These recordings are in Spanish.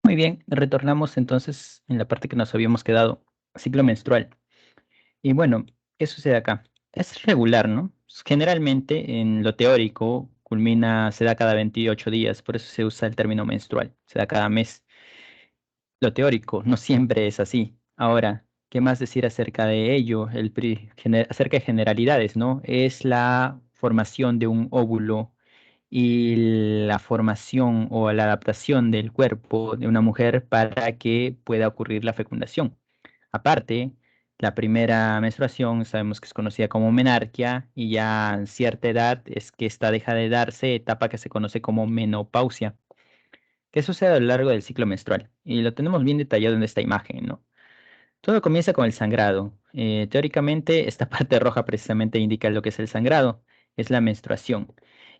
Muy bien, retornamos entonces en la parte que nos habíamos quedado, ciclo menstrual. Y bueno, ¿qué sucede acá? Es regular, ¿no? Generalmente en lo teórico se da cada 28 días, por eso se usa el término menstrual, se da cada mes. Lo teórico no siempre es así. Ahora, ¿qué más decir acerca de ello? Acerca de generalidades, ¿no? Es la formación de un óvulo y la formación o la adaptación del cuerpo de una mujer para que pueda ocurrir la fecundación. Aparte, la primera menstruación sabemos que es conocida como menarquia y ya en cierta edad es que esta deja de darse, etapa que se conoce como menopausia. ¿Qué sucede a lo largo del ciclo menstrual? Y lo tenemos bien detallado en esta imagen, ¿no? Todo comienza con el sangrado. Teóricamente, esta parte roja precisamente indica lo que es el sangrado, es la menstruación.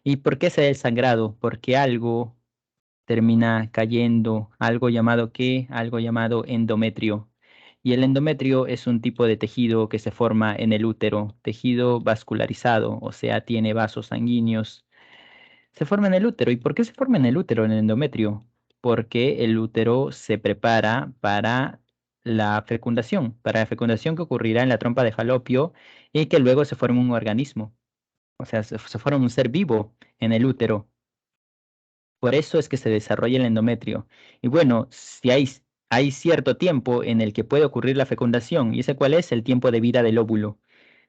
¿Y por qué se da el sangrado? Porque algo termina cayendo, algo llamado ¿qué? Algo llamado endometrio. Y el endometrio es un tipo de tejido que se forma en el útero, tejido vascularizado, o sea, tiene vasos sanguíneos. Se forma en el útero. ¿Y por qué se forma en el útero, en el endometrio? Porque el útero se prepara para la fecundación que ocurrirá en la trompa de Falopio y que luego se forma un organismo. O sea, se forma un ser vivo en el útero. Por eso es que se desarrolla el endometrio. Y bueno, si hay cierto tiempo en el que puede ocurrir la fecundación, ¿y ese cuál es? El tiempo de vida del óvulo.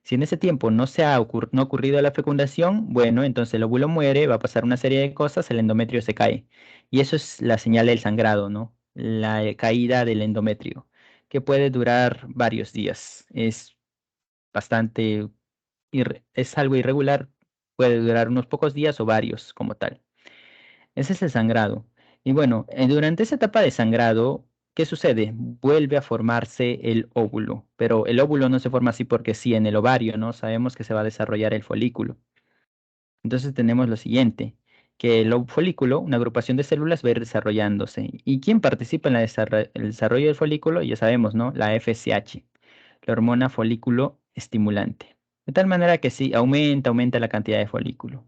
Si en ese tiempo no ha ocurrido la fecundación, bueno, entonces el óvulo muere, va a pasar una serie de cosas, el endometrio se cae. Y eso es la señal del sangrado, ¿no? La caída del endometrio, que puede durar varios días. Es bastante, es algo irregular, puede durar unos pocos días o varios como tal. Ese es el sangrado. Y bueno, durante esa etapa de sangrado, ¿qué sucede? Vuelve a formarse el óvulo, pero el óvulo no se forma así porque sí en el ovario, ¿no? Sabemos que se va a desarrollar el folículo. Entonces tenemos lo siguiente, que el folículo, una agrupación de células, va a ir desarrollándose. ¿Y quién participa en el desarrollo del folículo? Ya sabemos, ¿no? La FSH, la hormona folículo estimulante. De tal manera que sí, aumenta la cantidad de folículo.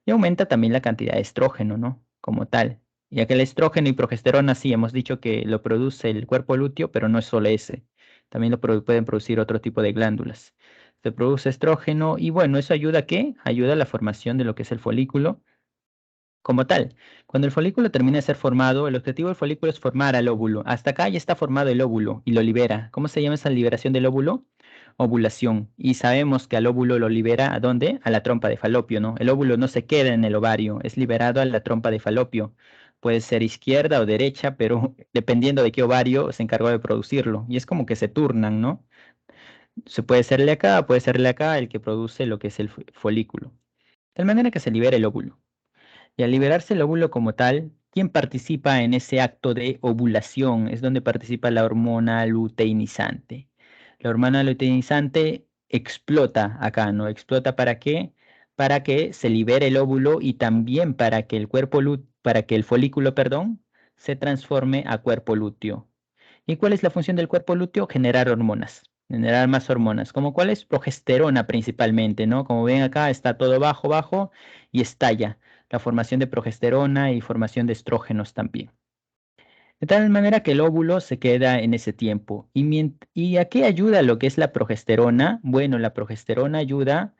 Y aumenta también la cantidad de estrógeno, ¿no? Como tal. Ya que el estrógeno y progesterona, sí, hemos dicho que lo produce el cuerpo lúteo, pero no es solo ese. También pueden producir otro tipo de glándulas. Se produce estrógeno y bueno, ¿eso ayuda a qué? Ayuda a la formación de lo que es el folículo como tal. Cuando el folículo termina de ser formado, el objetivo del folículo es formar al óvulo. Hasta acá ya está formado el óvulo y lo libera. ¿Cómo se llama esa liberación del óvulo? Ovulación. Y sabemos que al óvulo lo libera ¿a dónde? A la trompa de Falopio, ¿no? El óvulo no se queda en el ovario, es liberado a la trompa de Falopio. Puede ser izquierda o derecha, pero dependiendo de qué ovario se encargó de producirlo. Y es como que se turnan, ¿no? Se puede serle acá el que produce lo que es el folículo. De tal manera que se libera el óvulo. Y al liberarse el óvulo como tal, ¿quién participa en ese acto de ovulación? Es donde participa la hormona luteinizante. La hormona luteinizante explota acá, ¿no? ¿Explota para qué? Para que se libere el óvulo y también para que para que el folículo, perdón, se transforme a cuerpo lúteo. ¿Y cuál es la función del cuerpo lúteo? Generar hormonas, generar más hormonas. ¿Como cuál es? Progesterona principalmente, ¿no? Como ven acá, está todo bajo, bajo y estalla la formación de progesterona y formación de estrógenos también. De tal manera que el óvulo se queda en ese tiempo. ¿Y a qué ayuda lo que es la progesterona? Bueno, la progesterona ayuda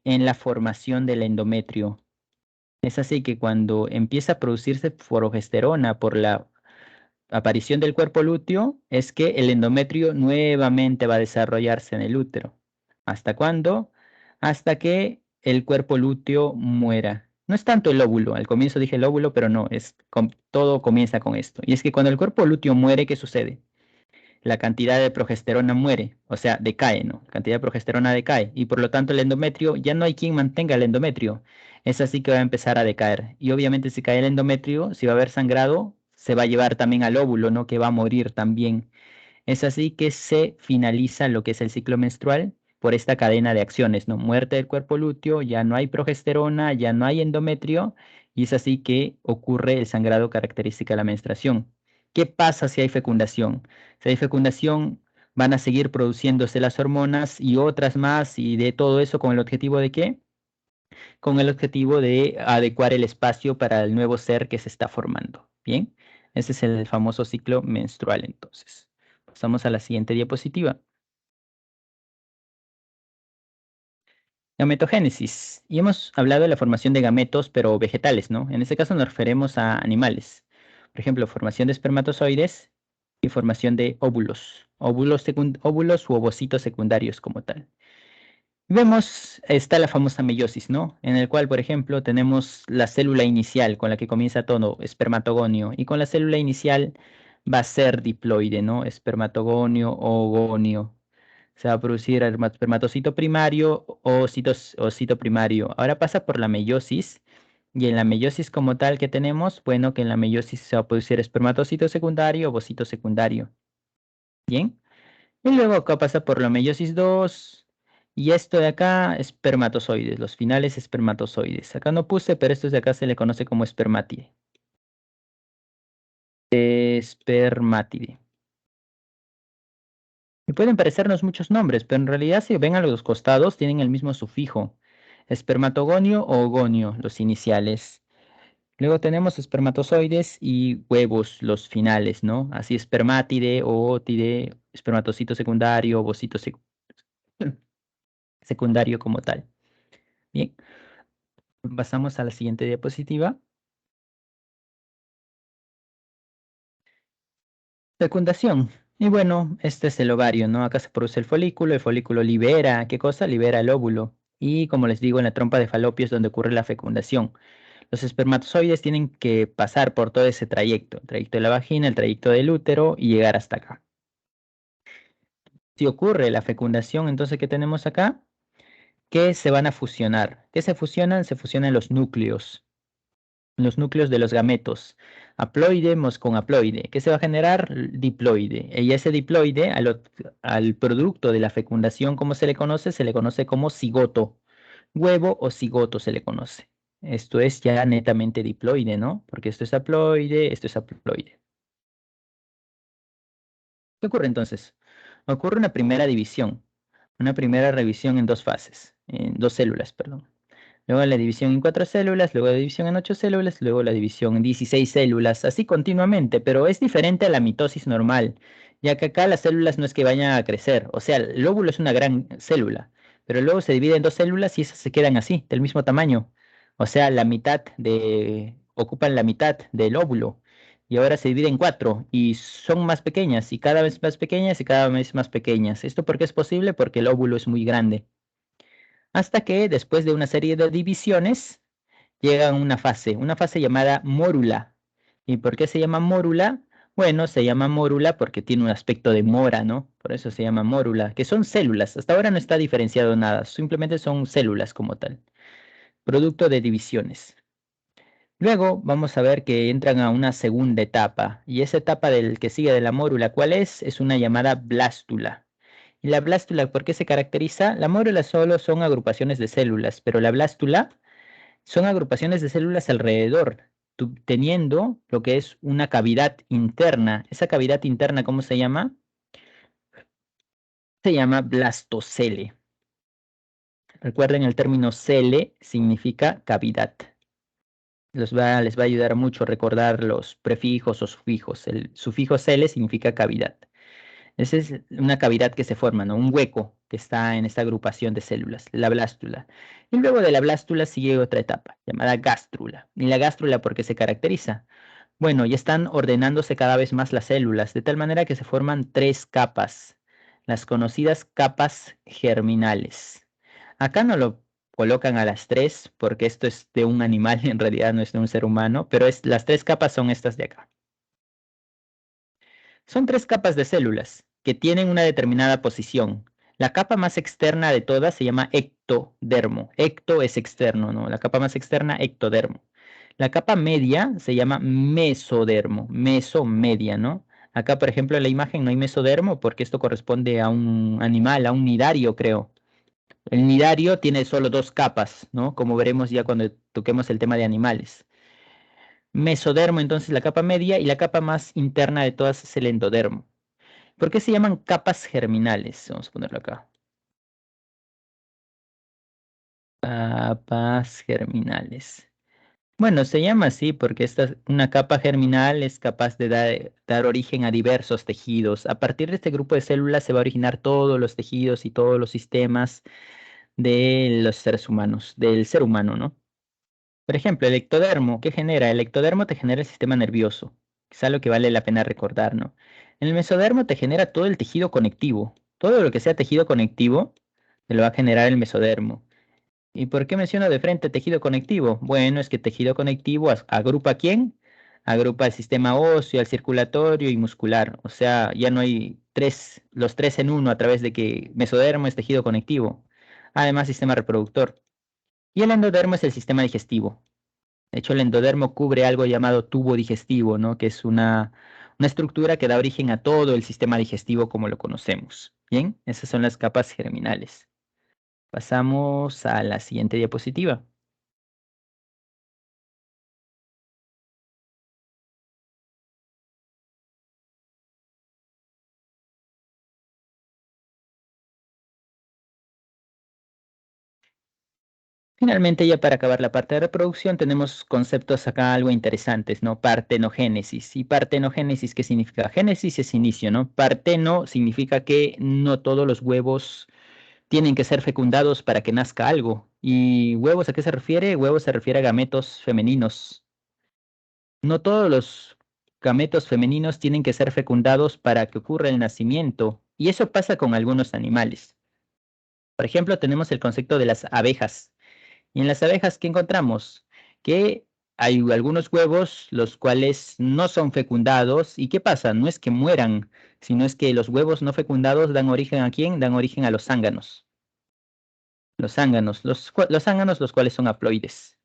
en la formación del endometrio. Es así que cuando empieza a producirse progesterona por la aparición del cuerpo lúteo, es que el endometrio nuevamente va a desarrollarse en el útero. ¿Hasta cuándo? Hasta que el cuerpo lúteo muera. No es tanto el óvulo, al comienzo dije el óvulo, pero no, todo comienza con esto. Y es que cuando el cuerpo lúteo muere, ¿qué sucede? La cantidad de progesterona muere, o sea, decae, ¿no? La cantidad de progesterona decae y por lo tanto el endometrio, ya no hay quien mantenga el endometrio. Es así que va a empezar a decaer. Y obviamente si cae el endometrio, si va a haber sangrado, se va a llevar también al óvulo, ¿no? Que va a morir también. Es así que se finaliza lo que es el ciclo menstrual por esta cadena de acciones, ¿no? Muerte del cuerpo lúteo, ya no hay progesterona, ya no hay endometrio, y es así que ocurre el sangrado característico de la menstruación. ¿Qué pasa si hay fecundación? Si hay fecundación, van a seguir produciéndose las hormonas y otras más, y de todo eso con el objetivo de ¿qué? Con el objetivo de adecuar el espacio para el nuevo ser que se está formando. Bien, Ese es el famoso ciclo menstrual, entonces. Pasamos a la siguiente diapositiva. Gametogénesis. Y hemos hablado de la formación de gametos, pero vegetales, ¿no? En este caso nos referimos a animales. Por ejemplo, formación de espermatozoides y formación de óvulos. Óvulos u ovocitos secundarios como tal. Vemos, está la famosa meiosis, ¿no? En el cual, por ejemplo, tenemos la célula inicial con la que comienza todo, espermatogonio, y con la célula inicial va a ser diploide, ¿no? Espermatogonio o gonio. Se va a producir espermatocito primario o cito primario. Ahora pasa por la meiosis, y en la meiosis como tal que tenemos, bueno, que en la meiosis se va a producir espermatocito secundario o ovocito secundario. ¿Bien? Y luego acá pasa por la meiosis 2. Y esto de acá, espermatozoides, los finales espermatozoides. Acá no puse, pero esto de acá se le conoce como espermátide. Espermátide. Y pueden parecernos muchos nombres, pero en realidad si ven a los costados tienen el mismo sufijo. Espermatogonio o ogonio, los iniciales. Luego tenemos espermatozoides y huevos, los finales, ¿no? Así espermátide, oótide, espermatocito secundario, ovocito secundario como tal. Bien, pasamos a la siguiente diapositiva. Fecundación. Y bueno, este es el ovario, ¿no? Acá se produce el folículo libera, ¿qué cosa? Libera el óvulo. Y como les digo, en la trompa de Falopio es donde ocurre la fecundación. Los espermatozoides tienen que pasar por todo ese trayecto, el trayecto de la vagina, el trayecto del útero y llegar hasta acá. Si ocurre la fecundación, entonces, ¿qué tenemos acá? Que se van a fusionar. ¿Qué se fusionan? Se fusionan los núcleos de los gametos. Haploide con haploide. ¿Qué se va a generar? Diploide. Y ese diploide, al producto de la fecundación, ¿cómo se le conoce? Se le conoce como cigoto. Huevo o cigoto se le conoce. Esto es ya netamente diploide, ¿no? Porque esto es haploide, esto es haploide. ¿Qué ocurre entonces? Ocurre una primera revisión en dos fases, en dos células, perdón. Luego la división en 4 células, luego la división en 8 células, luego la división en 16 células, así continuamente, pero es diferente a la mitosis normal, ya que acá las células no es que vayan a crecer, o sea, el óvulo es una gran célula, pero luego se divide en dos células y esas se quedan así, del mismo tamaño, o sea, ocupan la mitad del óvulo, y ahora se divide en cuatro, y son más pequeñas, y cada vez más pequeñas, y cada vez más pequeñas. ¿Esto por qué es posible? Porque el óvulo es muy grande hasta que después de una serie de divisiones llega a una fase llamada mórula. ¿Y por qué se llama mórula? Bueno, se llama mórula porque tiene un aspecto de mora, ¿no? Por eso se llama mórula, que son células. Hasta ahora no está diferenciado nada, simplemente son células como tal, producto de divisiones. Luego vamos a ver que entran a una segunda etapa, y esa etapa del que sigue de la mórula, ¿cuál es? Es una llamada blástula. ¿Y la blástula por qué se caracteriza? La mórula solo son agrupaciones de células, pero la blástula son agrupaciones de células alrededor, teniendo lo que es una cavidad interna. Esa cavidad interna, ¿cómo se llama? Se llama blastocele. Recuerden, el término cele significa cavidad. Les va a ayudar mucho recordar los prefijos o sufijos. El sufijo cele significa cavidad. Esa es una cavidad que se forma, ¿no? Un hueco que está en esta agrupación de células, la blástula. Y luego de la blástula sigue otra etapa, llamada gástrula. ¿Y la gástrula por qué se caracteriza? Bueno, ya están ordenándose cada vez más las células, de tal manera que se forman tres capas, las conocidas capas germinales. Acá no lo colocan a las tres, porque esto es de un animal, en realidad no es de un ser humano, pero las tres capas son estas de acá. Son tres capas de células que tienen una determinada posición. La capa más externa de todas se llama ectodermo. Ecto es externo, ¿no? La capa más externa, ectodermo. La capa media se llama mesodermo, mesomedia, ¿no? Acá, por ejemplo, en la imagen no hay mesodermo porque esto corresponde a un animal, a un nidario, creo. El nidario tiene solo dos capas, ¿no? Como veremos ya cuando toquemos el tema de animales. Mesodermo, entonces la capa media, y la capa más interna de todas es el endodermo. ¿Por qué se llaman capas germinales? Vamos a ponerlo acá. Capas germinales. Bueno, se llama así porque una capa germinal es capaz de dar origen a diversos tejidos. A partir de este grupo de células se va a originar todos los tejidos y todos los sistemas de los seres humanos, del ser humano, ¿no? Por ejemplo, el ectodermo, ¿qué genera? El ectodermo te genera el sistema nervioso, que es algo que vale la pena recordar, ¿no? En el mesodermo te genera todo el tejido conectivo. Todo lo que sea tejido conectivo te lo va a generar el mesodermo. ¿Y por qué menciono de frente tejido conectivo? Bueno, es que tejido conectivo agrupa ¿a quién? Agrupa el sistema óseo, el circulatorio y muscular. O sea, ya no hay los tres en uno a través de que mesodermo es tejido conectivo. Además, sistema reproductor. Y el endodermo es el sistema digestivo. De hecho, el endodermo cubre algo llamado tubo digestivo, ¿no? Que es una estructura que da origen a todo el sistema digestivo como lo conocemos. Bien, esas son las capas germinales. Pasamos a la siguiente diapositiva. Finalmente, ya para acabar la parte de reproducción, tenemos conceptos acá algo interesantes, ¿no? Partenogénesis. ¿Y partenogénesis qué significa? Génesis es inicio, ¿no? Parteno significa que no todos los huevos tienen que ser fecundados para que nazca algo. ¿Y huevos a qué se refiere? Huevos se refiere a gametos femeninos. No todos los gametos femeninos tienen que ser fecundados para que ocurra el nacimiento. Y eso pasa con algunos animales. Por ejemplo, tenemos el concepto de las abejas. Y en las abejas, ¿qué encontramos? Que hay algunos huevos los cuales no son fecundados. ¿Y qué pasa? No es que mueran, sino es que los huevos no fecundados dan origen ¿a quién? Dan origen a los zánganos. Los zánganos, los zánganos los cuales son haploides.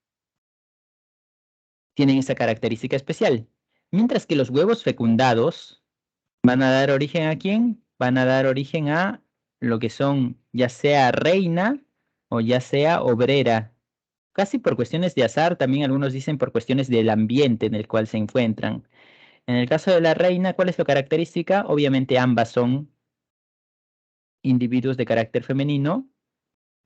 Tienen esa característica especial. Mientras que los huevos fecundados van a dar origen ¿a quién? Van a dar origen a lo que son ya sea reina o ya sea obrera. Casi por cuestiones de azar, también algunos dicen por cuestiones del ambiente en el cual se encuentran. En el caso de la reina, ¿cuál es su característica? Obviamente ambas son individuos de carácter femenino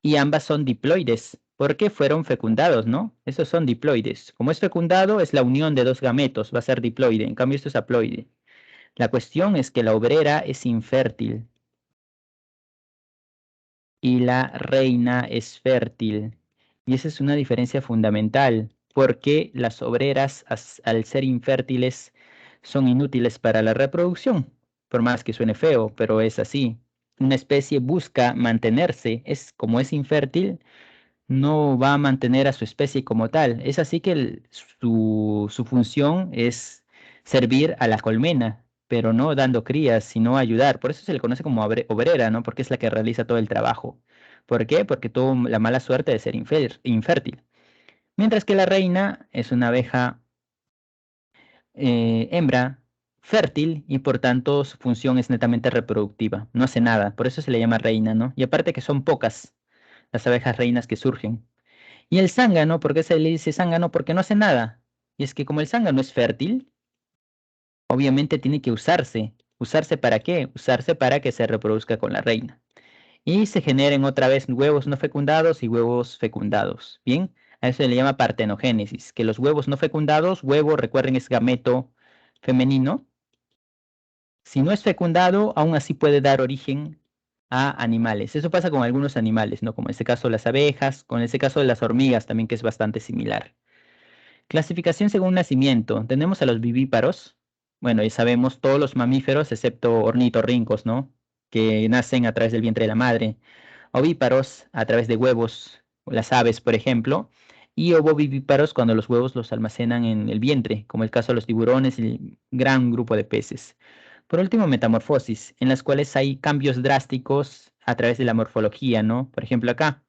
y ambas son diploides, porque fueron fecundados, ¿no? Esos son diploides. Como es fecundado, es la unión de dos gametos, va a ser diploide, en cambio esto es haploide. La cuestión es que la obrera es infértil y la reina es fértil. Y esa es una diferencia fundamental, porque las obreras, al ser infértiles, son inútiles para la reproducción, por más que suene feo, pero es así. Una especie busca mantenerse, es como es infértil, no va a mantener a su especie como tal. Es así que su función es servir a la colmena, pero no dando crías, sino ayudar. Por eso se le conoce como obrera, ¿no? Porque es la que realiza todo el trabajo. ¿Por qué? Porque tuvo la mala suerte de ser infértil. Mientras que la reina es una abeja hembra fértil y por tanto su función es netamente reproductiva. No hace nada, por eso se le llama reina, ¿no? Y aparte que son pocas las abejas reinas que surgen. Y el zángano, ¿por qué se le dice zángano? Porque no hace nada. Y es que como el zángano es fértil, obviamente tiene que usarse. ¿Usarse para qué? Usarse para que se reproduzca con la reina. Y se generen otra vez huevos no fecundados y huevos fecundados. Bien, a eso se le llama partenogénesis, que los huevos no fecundados, huevo, recuerden, es gameto femenino. Si no es fecundado, aún así puede dar origen a animales. Eso pasa con algunos animales, ¿no? Como en este caso las abejas, con este caso de las hormigas también, que es bastante similar. Clasificación según nacimiento. Tenemos a los vivíparos. Bueno, ya sabemos todos los mamíferos excepto ornitorrincos, ¿no? Que nacen a través del vientre de la madre. Ovíparos a través de huevos, las aves, por ejemplo. Y ovovivíparos cuando los huevos los almacenan en el vientre, como el caso de los tiburones y el gran grupo de peces. Por último, metamorfosis, en las cuales hay cambios drásticos a través de la morfología, ¿no? Por ejemplo, acá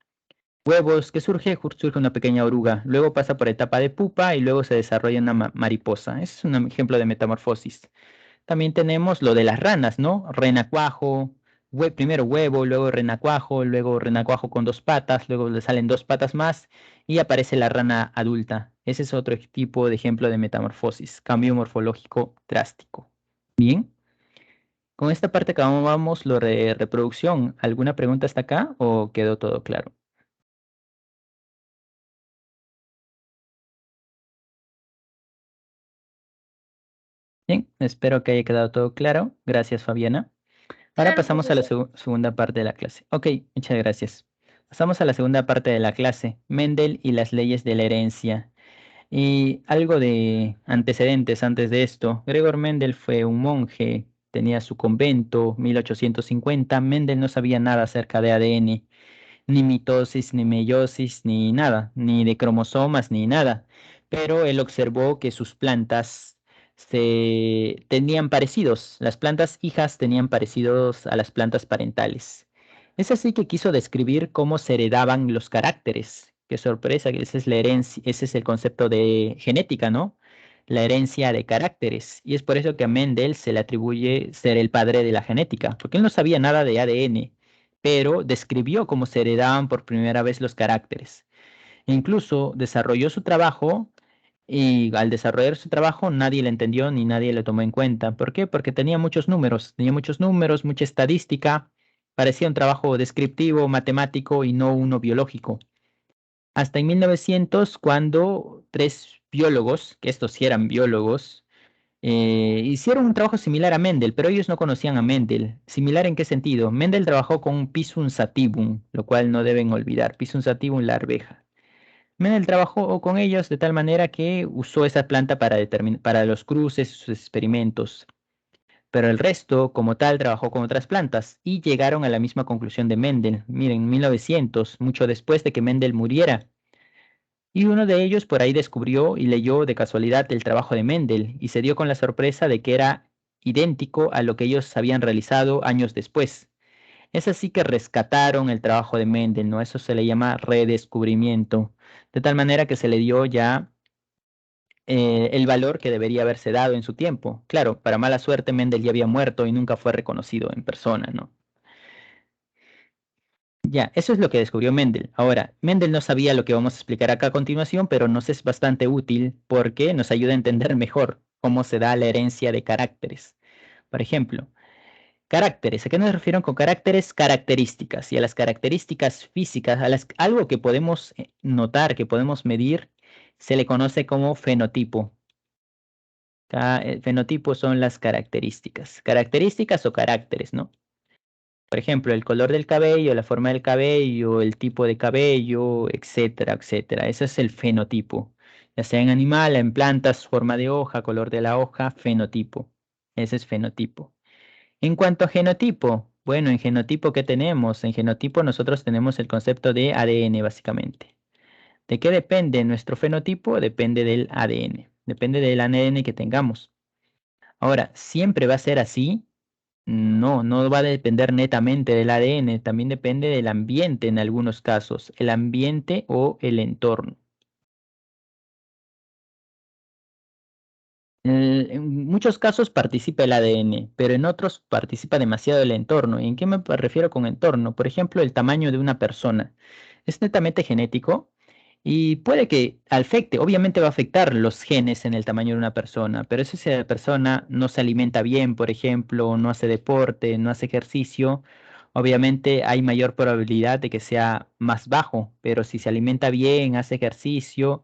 huevos, ¿qué surge? Surge una pequeña oruga, luego pasa por etapa de pupa y luego se desarrolla una mariposa. Ese es un ejemplo de metamorfosis. También tenemos lo de las ranas, ¿no? Renacuajo, primero huevo, luego renacuajo con dos patas, luego le salen dos patas más y aparece la rana adulta. Ese es otro tipo de ejemplo de metamorfosis, cambio morfológico drástico. Bien, con esta parte acabamos lo de reproducción. ¿Alguna pregunta hasta acá o quedó todo claro? Bien, espero que haya quedado todo claro. Gracias, Fabiana. Ahora Claro, pasamos a la profesor. segunda parte de la clase. Ok, muchas gracias. Pasamos a la segunda parte de la clase, Mendel y las leyes de la herencia. Y algo de antecedentes antes de esto. Gregor Mendel fue un monje, tenía su convento, 1850. Mendel no sabía nada acerca de ADN, ni mitosis, ni meiosis, ni nada, ni de cromosomas, ni nada. Pero él observó que sus plantas se tenían parecidos, las plantas hijas tenían parecidos a las plantas parentales. Es así que quiso describir cómo se heredaban los caracteres. Qué sorpresa, que esa es la herencia, ese es el concepto de genética, ¿no? La herencia de caracteres. Y es por eso que a Mendel se le atribuye ser el padre de la genética, porque él no sabía nada de ADN, pero describió cómo se heredaban por primera vez los caracteres. E incluso desarrolló su trabajo y al desarrollar su trabajo nadie le entendió ni nadie le tomó en cuenta. ¿Por qué? Porque tenía muchos números, mucha estadística, parecía un trabajo descriptivo, matemático y no uno biológico. Hasta en 1900, cuando tres biólogos, que estos sí eran biólogos, hicieron un trabajo similar a Mendel, pero ellos no conocían a Mendel. ¿Similar en qué sentido? Mendel trabajó con Pisum sativum, lo cual no deben olvidar. Pisum sativum, la arveja. Mendel trabajó con ellos de tal manera que usó esa planta para los cruces, sus experimentos. Pero el resto, como tal, trabajó con otras plantas y llegaron a la misma conclusión de Mendel. Miren, en 1900, mucho después de que Mendel muriera, y uno de ellos por ahí descubrió y leyó de casualidad el trabajo de Mendel y se dio con la sorpresa de que era idéntico a lo que ellos habían realizado años después. Es así que rescataron el trabajo de Mendel, ¿no? Eso se le llama redescubrimiento, de tal manera que se le dio ya el valor que debería haberse dado en su tiempo. Claro, para mala suerte Mendel ya había muerto y nunca fue reconocido en persona, ¿no? Ya, eso es lo que descubrió Mendel. Ahora, Mendel no sabía lo que vamos a explicar acá a continuación, pero nos es bastante útil porque nos ayuda a entender mejor cómo se da la herencia de caracteres. Por ejemplo, caracteres. ¿A qué nos refieren con caracteres? Características. Y a las características físicas, algo que podemos notar, que podemos medir, se le conoce como fenotipo. Fenotipo son las características. Características o caracteres, ¿no? Por ejemplo, el color del cabello, la forma del cabello, el tipo de cabello, etcétera, etcétera. Ese es el fenotipo. Ya sea en animal, en plantas, forma de hoja, color de la hoja, fenotipo. Ese es fenotipo. En cuanto a genotipo, bueno, en genotipo, ¿qué tenemos? En genotipo nosotros tenemos el concepto de ADN, básicamente. ¿De qué depende nuestro fenotipo? Depende del ADN. Depende del ADN que tengamos. Ahora, ¿siempre va a ser así? No, no va a depender netamente del ADN, también depende del ambiente en algunos casos, el ambiente o el entorno. En muchos casos participa el ADN, pero en otros participa demasiado el entorno. ¿Y en qué me refiero con entorno? Por ejemplo, el tamaño de una persona. Es netamente genético y puede que afecte, obviamente va a afectar los genes en el tamaño de una persona, pero si esa persona no se alimenta bien, por ejemplo, no hace deporte, no hace ejercicio, obviamente hay mayor probabilidad de que sea más bajo, pero si se alimenta bien, hace ejercicio,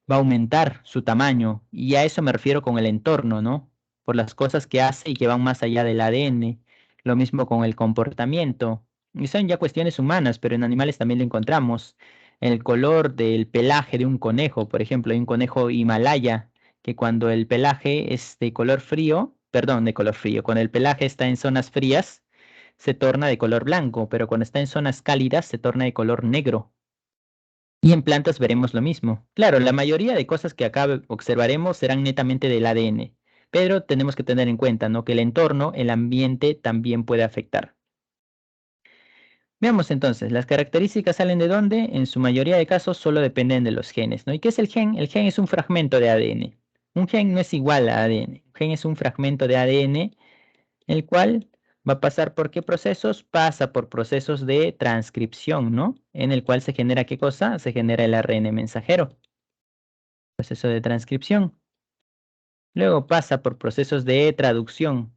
va a aumentar su tamaño. Y a eso me refiero con el entorno, ¿no? Por las cosas que hace y que van más allá del ADN. Lo mismo con el comportamiento. Y son ya cuestiones humanas, pero en animales también lo encontramos. El color del pelaje de un conejo, por ejemplo, hay un conejo Himalaya, que cuando el pelaje es de color frío, perdón, de color frío, cuando el pelaje está en zonas frías, se torna de color blanco, pero cuando está en zonas cálidas se torna de color negro. Y en plantas veremos lo mismo. Claro, la mayoría de cosas que acá observaremos serán netamente del ADN, pero tenemos que tener en cuenta, ¿no? Que el entorno, el ambiente también puede afectar. Veamos entonces, ¿las características salen de dónde? En su mayoría de casos solo dependen de los genes, ¿no? ¿Y qué es el gen? El gen es un fragmento de ADN. Un gen no es igual a ADN. Un gen es un fragmento de ADN, el cual va a pasar por qué procesos? Pasa por procesos de transcripción, ¿no? En el cual se genera ¿qué cosa? Se genera el ARN mensajero. Proceso de transcripción. Luego pasa por procesos de traducción.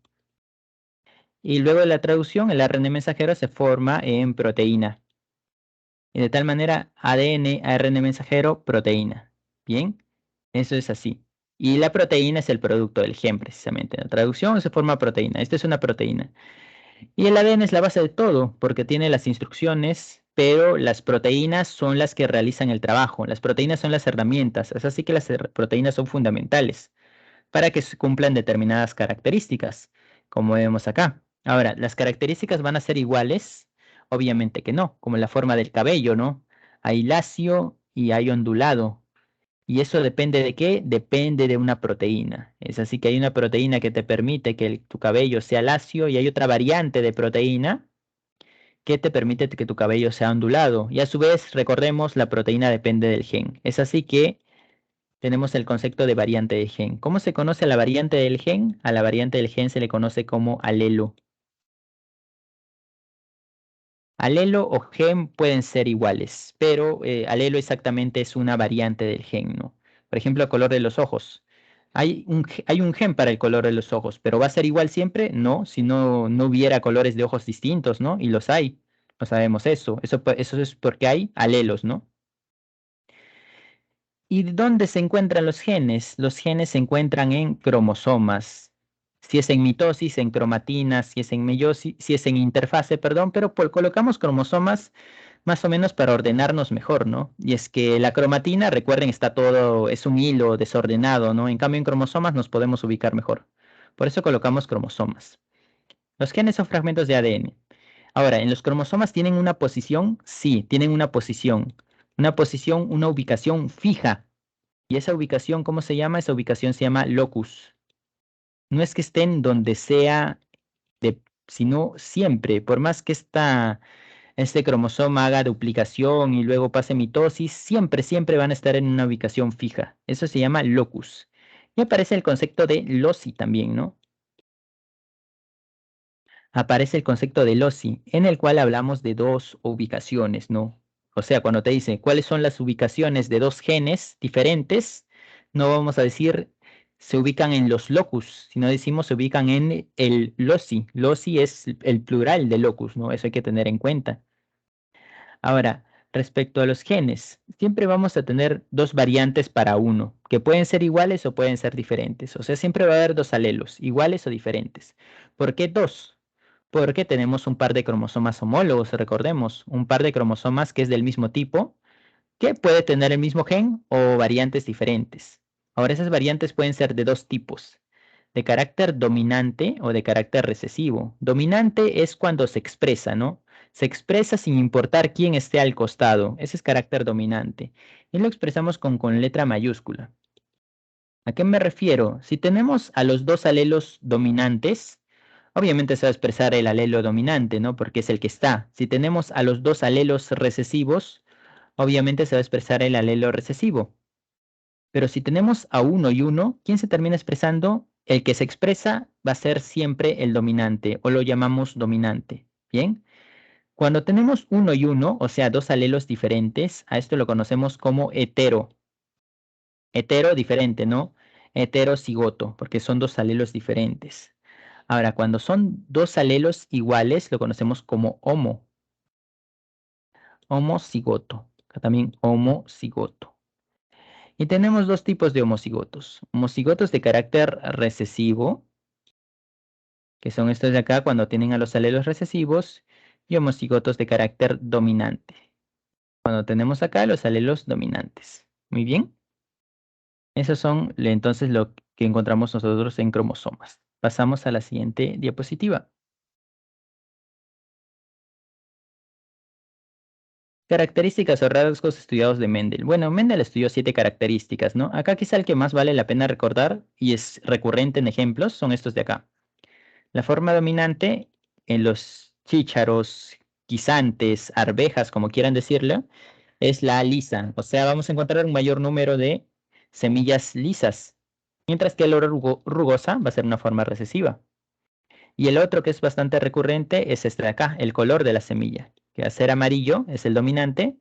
Y luego de la traducción, el ARN mensajero se forma en proteína. Y de tal manera, ADN, ARN mensajero, proteína. Bien, eso es así. Y la proteína es el producto del gen, precisamente. En la traducción se forma proteína. Esta es una proteína. Y el ADN es la base de todo, porque tiene las instrucciones, pero las proteínas son las que realizan el trabajo. Las proteínas son las herramientas. Es así que las proteínas son fundamentales para que se cumplan determinadas características, como vemos acá. Ahora, ¿las características van a ser iguales? Obviamente que no, como la forma del cabello, ¿no? Hay lacio y hay ondulado. ¿Y eso depende de qué? Depende de una proteína. Es así que hay una proteína que te permite que tu cabello sea lacio y hay otra variante de proteína que te permite que tu cabello sea ondulado. Y a su vez, recordemos, la proteína depende del gen. Es así que tenemos el concepto de variante de gen. ¿Cómo se conoce a la variante del gen? A la variante del gen se le conoce como alelo. Alelo o gen pueden ser iguales, pero alelo exactamente es una variante del gen, ¿no? Por ejemplo, el color de los ojos. Hay un gen para el color de los ojos, pero ¿va a ser igual siempre? No, si no, no hubiera colores de ojos distintos, ¿no? Y los hay, no sabemos eso. Eso es porque hay alelos, ¿no? ¿Y dónde se encuentran los genes? Los genes se encuentran en cromosomas. Si es en mitosis, en cromatina, si es en meiosis, si es en interfase, perdón, pero colocamos cromosomas más o menos para ordenarnos mejor, ¿no? Y es que la cromatina, recuerden, está todo, es un hilo desordenado, ¿no? En cambio, en cromosomas nos podemos ubicar mejor. Por eso colocamos cromosomas. Los genes son fragmentos de ADN. Ahora, ¿en los cromosomas tienen una posición? Sí, tienen una posición. Una posición, una ubicación fija. ¿Y esa ubicación, cómo se llama? Esa ubicación se llama locus. No es que estén donde sea, sino siempre. Por más que este cromosoma haga duplicación y luego pase mitosis, siempre van a estar en una ubicación fija. Eso se llama locus. Y aparece el concepto de loci también, ¿no? Aparece el concepto de loci, en el cual hablamos de dos ubicaciones, ¿no? O sea, cuando te dice cuáles son las ubicaciones de dos genes diferentes, no vamos a decir se ubican en los locus, sino decimos se ubican en el loci. Loci es el plural de locus, ¿no? Eso hay que tener en cuenta. Ahora, respecto a los genes, siempre vamos a tener dos variantes para uno, que pueden ser iguales o pueden ser diferentes. O sea, siempre va a haber dos alelos, iguales o diferentes. ¿Por qué dos? Porque tenemos un par de cromosomas homólogos, recordemos, un par de cromosomas que es del mismo tipo, que puede tener el mismo gen o variantes diferentes. Ahora, esas variantes pueden ser de dos tipos, de carácter dominante o de carácter recesivo. Dominante es cuando se expresa, ¿no? Se expresa sin importar quién esté al costado. Ese es carácter dominante. Y lo expresamos con letra mayúscula. ¿A qué me refiero? Si tenemos a los dos alelos dominantes, obviamente se va a expresar el alelo dominante, ¿no? Porque es el que está. Si tenemos a los dos alelos recesivos, obviamente se va a expresar el alelo recesivo. Pero si tenemos a uno y uno, ¿quién se termina expresando? El que se expresa va a ser siempre el dominante o lo llamamos dominante. ¿Bien? Cuando tenemos uno y uno, o sea, dos alelos diferentes, a esto lo conocemos como hetero. Hetero diferente, ¿no? Heterocigoto, porque son dos alelos diferentes. Ahora, cuando son dos alelos iguales, lo conocemos como homo. Homocigoto. Acá también homocigoto. Y tenemos dos tipos de homocigotos. Homocigotos de carácter recesivo, que son estos de acá cuando tienen a los alelos recesivos, y homocigotos de carácter dominante, cuando tenemos acá los alelos dominantes. Muy bien. Esos son entonces lo que encontramos nosotros en cromosomas. Pasamos a la siguiente diapositiva. Características o rasgos estudiados de Mendel. Bueno, Mendel estudió 7 características, ¿no? Acá quizá el que más vale la pena recordar y es recurrente en ejemplos son estos de acá. La forma dominante en los chícharos, guisantes, arvejas, como quieran decirlo, es la lisa. O sea, vamos a encontrar un mayor número de semillas lisas, mientras que la rugosa va a ser una forma recesiva. Y el otro que es bastante recurrente es este de acá, el color de la semilla, que va a ser amarillo, es el dominante,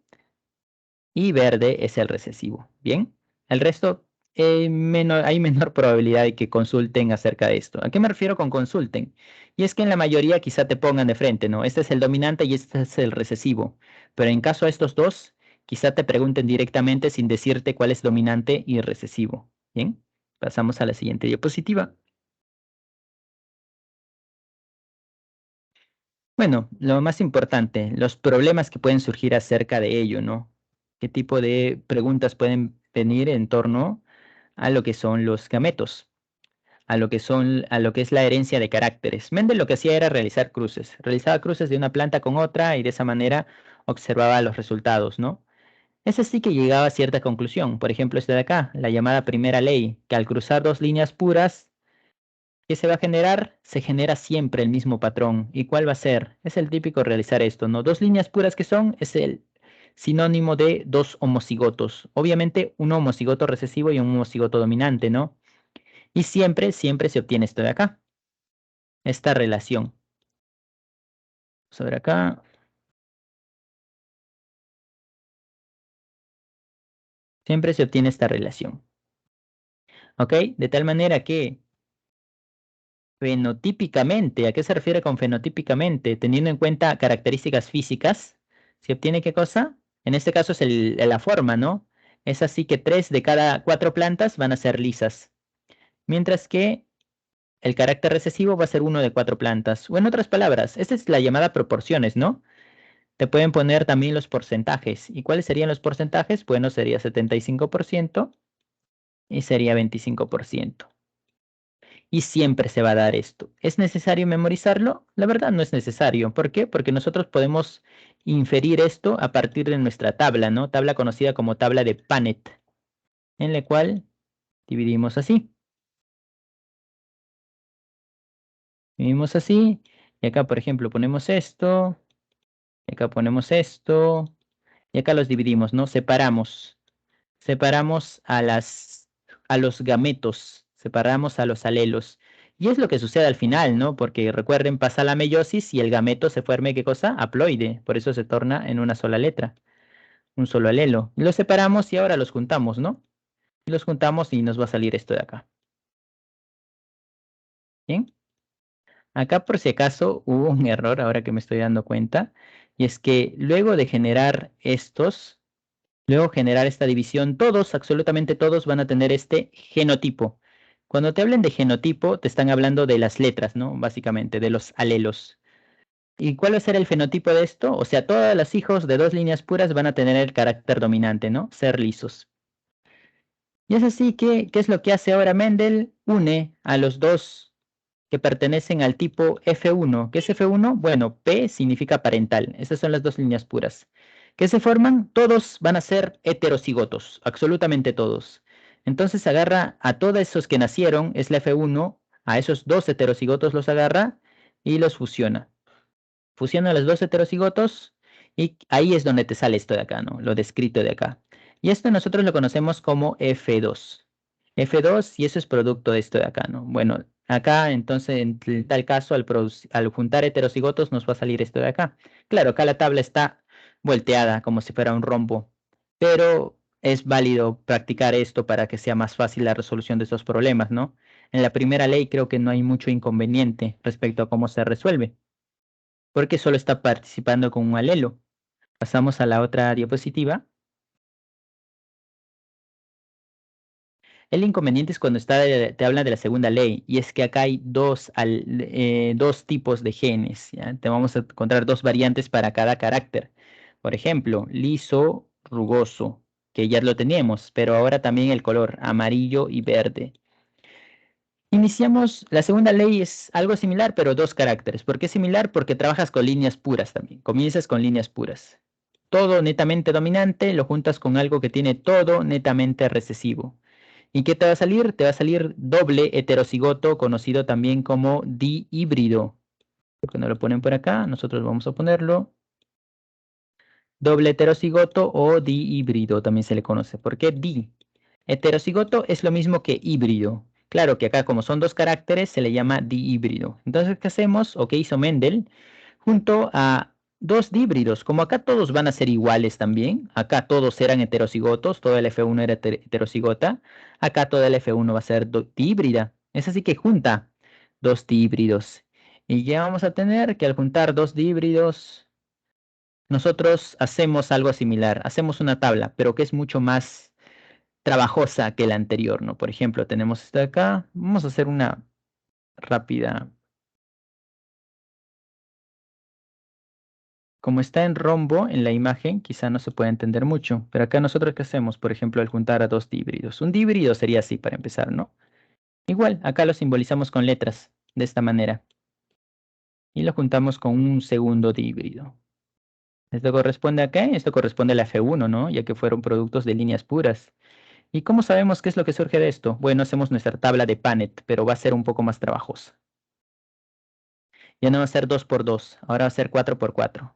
y verde es el recesivo. Bien, el resto hay menor probabilidad de que consulten acerca de esto. ¿A qué me refiero con consulten? Y es que en la mayoría quizá te pongan de frente, ¿no? Este es el dominante y este es el recesivo. Pero en caso a estos dos, quizá te pregunten directamente sin decirte cuál es dominante y recesivo. Bien. Pasamos a la siguiente diapositiva. Bueno, lo más importante, los problemas que pueden surgir acerca de ello, ¿no? ¿Qué tipo de preguntas pueden venir en torno a lo que son los gametos, a lo que es la herencia de caracteres? Mendel lo que hacía era realizar cruces, realizaba cruces de una planta con otra y de esa manera observaba los resultados, ¿no? Es así que llegaba a cierta conclusión. Por ejemplo, esta de acá, la llamada primera ley, que al cruzar dos líneas puras, ¿qué se va a generar? Se genera siempre el mismo patrón. ¿Y cuál va a ser? Es el típico realizar esto, ¿no? Dos líneas puras que son, es el sinónimo de dos homocigotos. Obviamente, un homocigoto recesivo y un homocigoto dominante, ¿no? Y siempre, siempre se obtiene esto de acá, esta relación. Sobre acá, siempre se obtiene esta relación. ¿Ok? De tal manera que fenotípicamente, ¿a qué se refiere con fenotípicamente? Teniendo en cuenta características físicas, ¿se obtiene qué cosa? En este caso es la forma, ¿no? Es así que 3 de cada 4 plantas van a ser lisas, mientras que el carácter recesivo va a ser 1 de 4 plantas. O en otras palabras, esta es la llamada proporciones, ¿no? Te pueden poner también los porcentajes. ¿Y cuáles serían los porcentajes? Bueno, sería 75% y sería 25%. Y siempre se va a dar esto. ¿Es necesario memorizarlo? La verdad no es necesario. ¿Por qué? Porque nosotros podemos inferir esto a partir de nuestra tabla, ¿no? Tabla conocida como tabla de Punnett, en la cual dividimos así. Dividimos así. Y acá, por ejemplo, ponemos esto. Y acá ponemos esto. Y acá los dividimos, ¿no? Separamos a los gametos, separamos a los alelos. Y es lo que sucede al final, ¿no? Porque recuerden, pasa la meiosis y el gameto se forma, ¿qué cosa? Haploide. Por eso se torna en una sola letra, un solo alelo. Los separamos y ahora los juntamos, ¿no? Y los juntamos y nos va a salir esto de acá. ¿Bien? Acá por si acaso hubo un error, ahora que me estoy dando cuenta, y es que luego de generar estos, luego generar esta división, todos, absolutamente todos van a tener este genotipo. Cuando te hablen de genotipo, te están hablando de las letras, ¿no? Básicamente, de los alelos. ¿Y cuál va a ser el fenotipo de esto? O sea, todos los hijos de dos líneas puras van a tener el carácter dominante, ¿no? Ser lisos. Y es así que, ¿qué es lo que hace ahora Mendel? Une a los dos que pertenecen al tipo F1. ¿Qué es F1? Bueno, P significa parental. Esas son las dos líneas puras. ¿Qué se forman? Todos van a ser heterocigotos, absolutamente todos. Entonces agarra a todos esos que nacieron, es la F1, a esos dos heterocigotos los agarra y los fusiona. Fusiona los dos heterocigotos y ahí es donde te sale esto de acá, ¿no? Lo descrito de acá. Y esto nosotros lo conocemos como F2. F2 y eso es producto de esto de acá, ¿no? Bueno, acá entonces en tal caso al juntar heterocigotos nos va a salir esto de acá. Claro, acá la tabla está volteada como si fuera un rombo, pero es válido practicar esto para que sea más fácil la resolución de estos problemas, ¿no? En la primera ley creo que no hay mucho inconveniente respecto a cómo se resuelve porque solo está participando con un alelo. Pasamos a la otra diapositiva. El inconveniente es cuando te habla de la segunda ley, y es que acá hay dos tipos de genes, ¿ya? Te vamos a encontrar dos variantes para cada carácter. Por ejemplo, liso, rugoso, que ya lo teníamos, pero ahora también el color amarillo y verde. Iniciamos, la segunda ley es algo similar, pero dos caracteres. ¿Por qué similar? Porque trabajas con líneas puras también. Comienzas con líneas puras. Todo netamente dominante, lo juntas con algo que tiene todo netamente recesivo. ¿Y qué te va a salir? Te va a salir doble heterocigoto, conocido también como dihíbrido. Porque no lo ponen por acá, nosotros vamos a ponerlo. Doble heterocigoto o dihíbrido también se le conoce. ¿Por qué di? Heterocigoto es lo mismo que híbrido. Claro que acá como son dos caracteres se le llama dihíbrido. Entonces, ¿qué hacemos? ¿O qué hizo Mendel? Junto a dos díbridos, como acá todos van a ser iguales también, acá todos eran heterocigotos, toda la F1 era heterocigota, acá toda la F1 va a ser dihíbrida. Es así que junta dos dihíbridos. Y ya vamos a tener que al juntar dos dihíbridos nosotros hacemos algo similar, hacemos una tabla, pero que es mucho más trabajosa que la anterior, ¿no? Por ejemplo, tenemos esta de acá. Vamos a hacer una rápida. Como está en rombo en la imagen, quizá no se puede entender mucho, pero acá nosotros ¿qué hacemos? Por ejemplo, al juntar a dos díbridos. Un díbrido sería así para empezar, ¿no? Igual, acá lo simbolizamos con letras, de esta manera. Y lo juntamos con un segundo díbrido. Esto corresponde a qué? Esto corresponde a la F1, ¿no? Ya que fueron productos de líneas puras. ¿Y cómo sabemos qué es lo que surge de esto? Bueno, hacemos nuestra tabla de Panet, pero va a ser un poco más trabajosa. Ya no va a ser 2 por 2, ahora va a ser 4 por 4.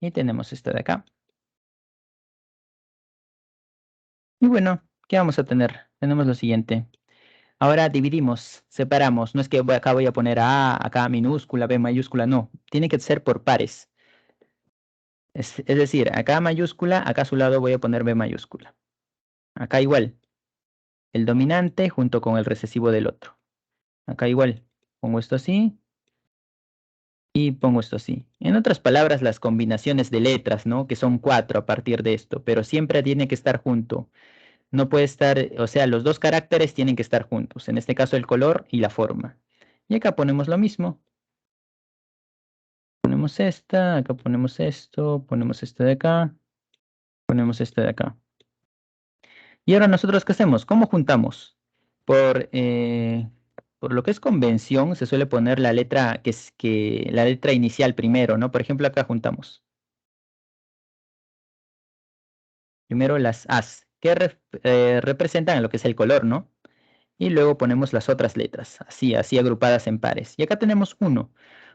Y tenemos esto de acá. Y bueno, ¿qué vamos a tener? Tenemos lo siguiente. Ahora dividimos, separamos. No es que acá voy a poner A, acá minúscula, B mayúscula, no. Tiene que ser por pares. Es decir, acá mayúscula, acá a su lado voy a poner B mayúscula. Acá igual, el dominante junto con el recesivo del otro. Acá igual, pongo esto así y pongo esto así. En otras palabras, las combinaciones de letras, ¿no? Que son 4 a partir de esto, pero siempre tiene que estar junto. No puede estar, o sea, los dos caracteres tienen que estar juntos. En este caso, el color y la forma. Y acá ponemos lo mismo. Ponemos esta, acá ponemos esto de acá, ponemos esto de acá. Y ahora nosotros, ¿qué hacemos? ¿Cómo juntamos? Por lo que es convención, se suele poner la letra la letra inicial primero, ¿no? Por ejemplo, acá juntamos. Primero las As, que representan lo que es el color, ¿no? Y luego ponemos las otras letras, así agrupadas en pares. Y acá tenemos uno.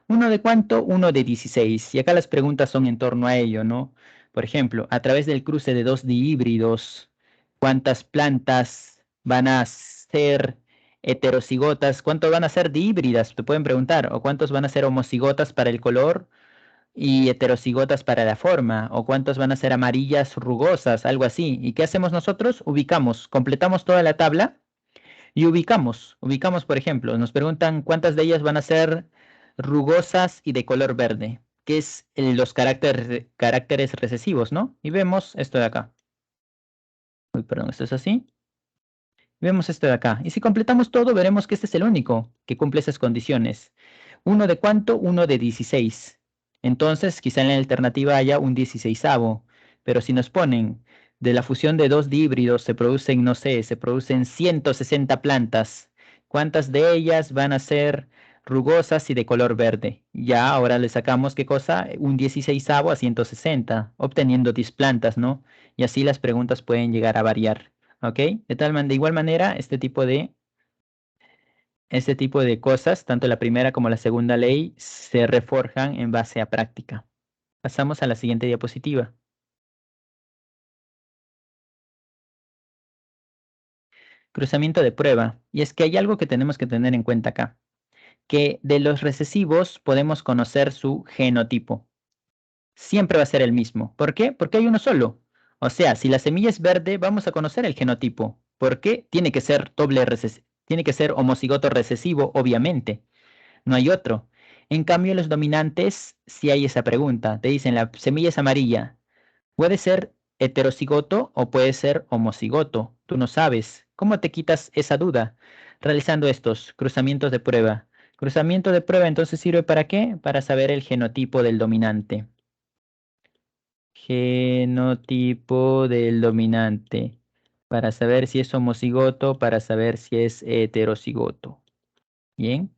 ¿Uno de cuánto? Uno de 16. Y acá las preguntas son en torno a ello, ¿no? Por ejemplo, a través del cruce de dos dihíbridos, ¿cuántas plantas van a ser heterocigotas? ¿Cuántos van a ser dihíbridas? Te pueden preguntar. ¿O cuántos van a ser homocigotas para el color y heterocigotas para la forma? ¿O cuántos van a ser amarillas rugosas? Algo así. ¿Y qué hacemos nosotros? Ubicamos, completamos toda la tabla y ubicamos, por ejemplo, nos preguntan cuántas de ellas van a ser rugosas y de color verde, que es los caracteres recesivos, ¿no? Y vemos esto de acá. Uy, perdón, esto es así. Vemos esto de acá. Y si completamos todo, veremos que este es el único que cumple esas condiciones. ¿Uno de cuánto? Uno de 16. Entonces, quizá en la alternativa haya un 16avo. Pero si nos ponen de la fusión de dos díbridos se producen, no sé, se producen 160 plantas. ¿Cuántas de ellas van a ser rugosas y de color verde? Ya ahora le sacamos, ¿qué cosa? Un 16avo a 160, obteniendo 10 plantas, ¿no? Y así las preguntas pueden llegar a variar. ¿Ok? De igual manera, este tipo de cosas, tanto la primera como la segunda ley, se reforjan en base a práctica. Pasamos a la siguiente diapositiva. Cruzamiento de prueba. Y es que hay algo que tenemos que tener en cuenta acá, que de los recesivos podemos conocer su genotipo. Siempre va a ser el mismo. ¿Por qué? Porque hay uno solo. O sea, si la semilla es verde, vamos a conocer el genotipo. ¿Por qué? Tiene que ser homocigoto recesivo, obviamente. No hay otro. En cambio, los dominantes, si hay esa pregunta. Te dicen, la semilla es amarilla. Puede ser heterocigoto o puede ser homocigoto. Tú no sabes. ¿Cómo te quitas esa duda? Realizando estos cruzamientos de prueba. Cruzamiento de prueba entonces sirve para qué? Para saber el genotipo del dominante. Genotipo del dominante. Para saber si es homocigoto, para saber si es heterocigoto. Bien.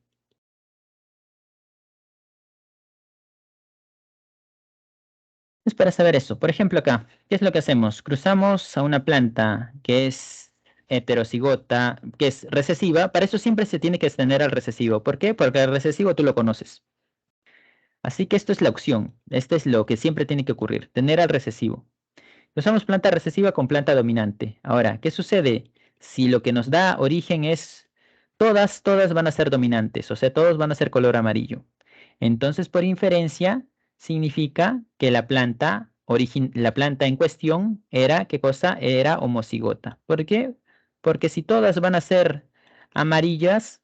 Es para saber eso. Por ejemplo, acá, ¿qué es lo que hacemos? Cruzamos a una planta que es heterocigota, que es recesiva. Para eso siempre se tiene que extender al recesivo. ¿Por qué? Porque el recesivo tú lo conoces. Así que esto es la opción. Este es lo que siempre tiene que ocurrir, tener al recesivo. Usamos planta recesiva con planta dominante. Ahora, ¿qué sucede? Si lo que nos da origen es todas van a ser dominantes, o sea, todos van a ser color amarillo. Entonces, por inferencia, significa que la planta en cuestión era, ¿qué cosa? Era homocigota. ¿Por qué? Porque si todas van a ser amarillas,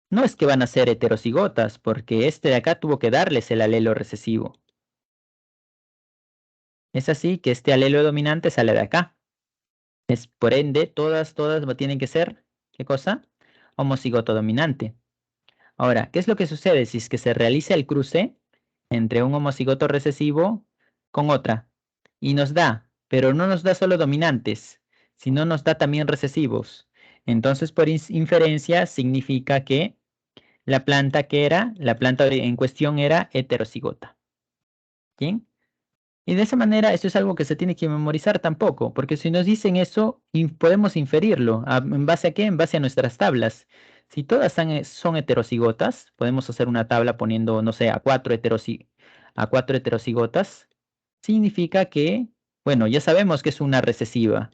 no es que van a ser heterocigotas, porque este de acá tuvo que darles el alelo recesivo. Es así que este alelo dominante sale de acá. Es por ende, todas tienen que ser, ¿qué cosa? Homocigoto dominante. Ahora, ¿qué es lo que sucede si es que se realiza el cruce entre un homocigoto recesivo con otra? Y nos da, pero no nos da solo dominantes, sino nos da también recesivos. Entonces, por inferencia, significa que la planta en cuestión era heterocigota. ¿Bien? Y de esa manera, eso es algo que se tiene que memorizar tampoco, porque si nos dicen eso, podemos inferirlo. ¿En base a qué? En base a nuestras tablas. Si todas son heterocigotas, podemos hacer una tabla poniendo, no sé, a cuatro heterocigotas. Significa que, bueno, ya sabemos que es una recesiva,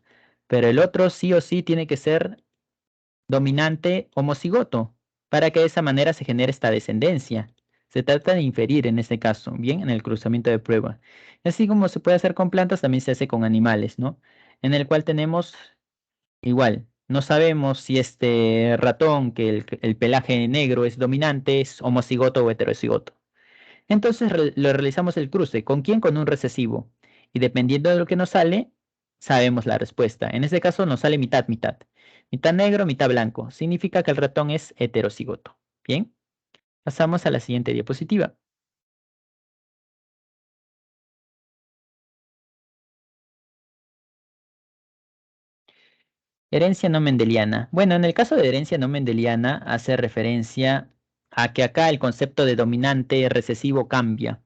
pero el otro sí o sí tiene que ser dominante homocigoto, para que de esa manera se genere esta descendencia. Se trata de inferir en este caso, bien, en el cruzamiento de prueba. Así como se puede hacer con plantas, también se hace con animales, ¿no? En el cual tenemos igual, no sabemos si este ratón, que el pelaje negro es dominante, es homocigoto o heterocigoto. Entonces lo realizamos el cruce. ¿Con quién? Con un recesivo. Y dependiendo de lo que nos sale, sabemos la respuesta. En este caso nos sale mitad, mitad. Mitad negro, mitad blanco. Significa que el ratón es heterocigoto. Bien, pasamos a la siguiente diapositiva. Herencia no mendeliana. Bueno, en el caso de herencia no mendeliana hace referencia a que acá el concepto de dominante recesivo cambia.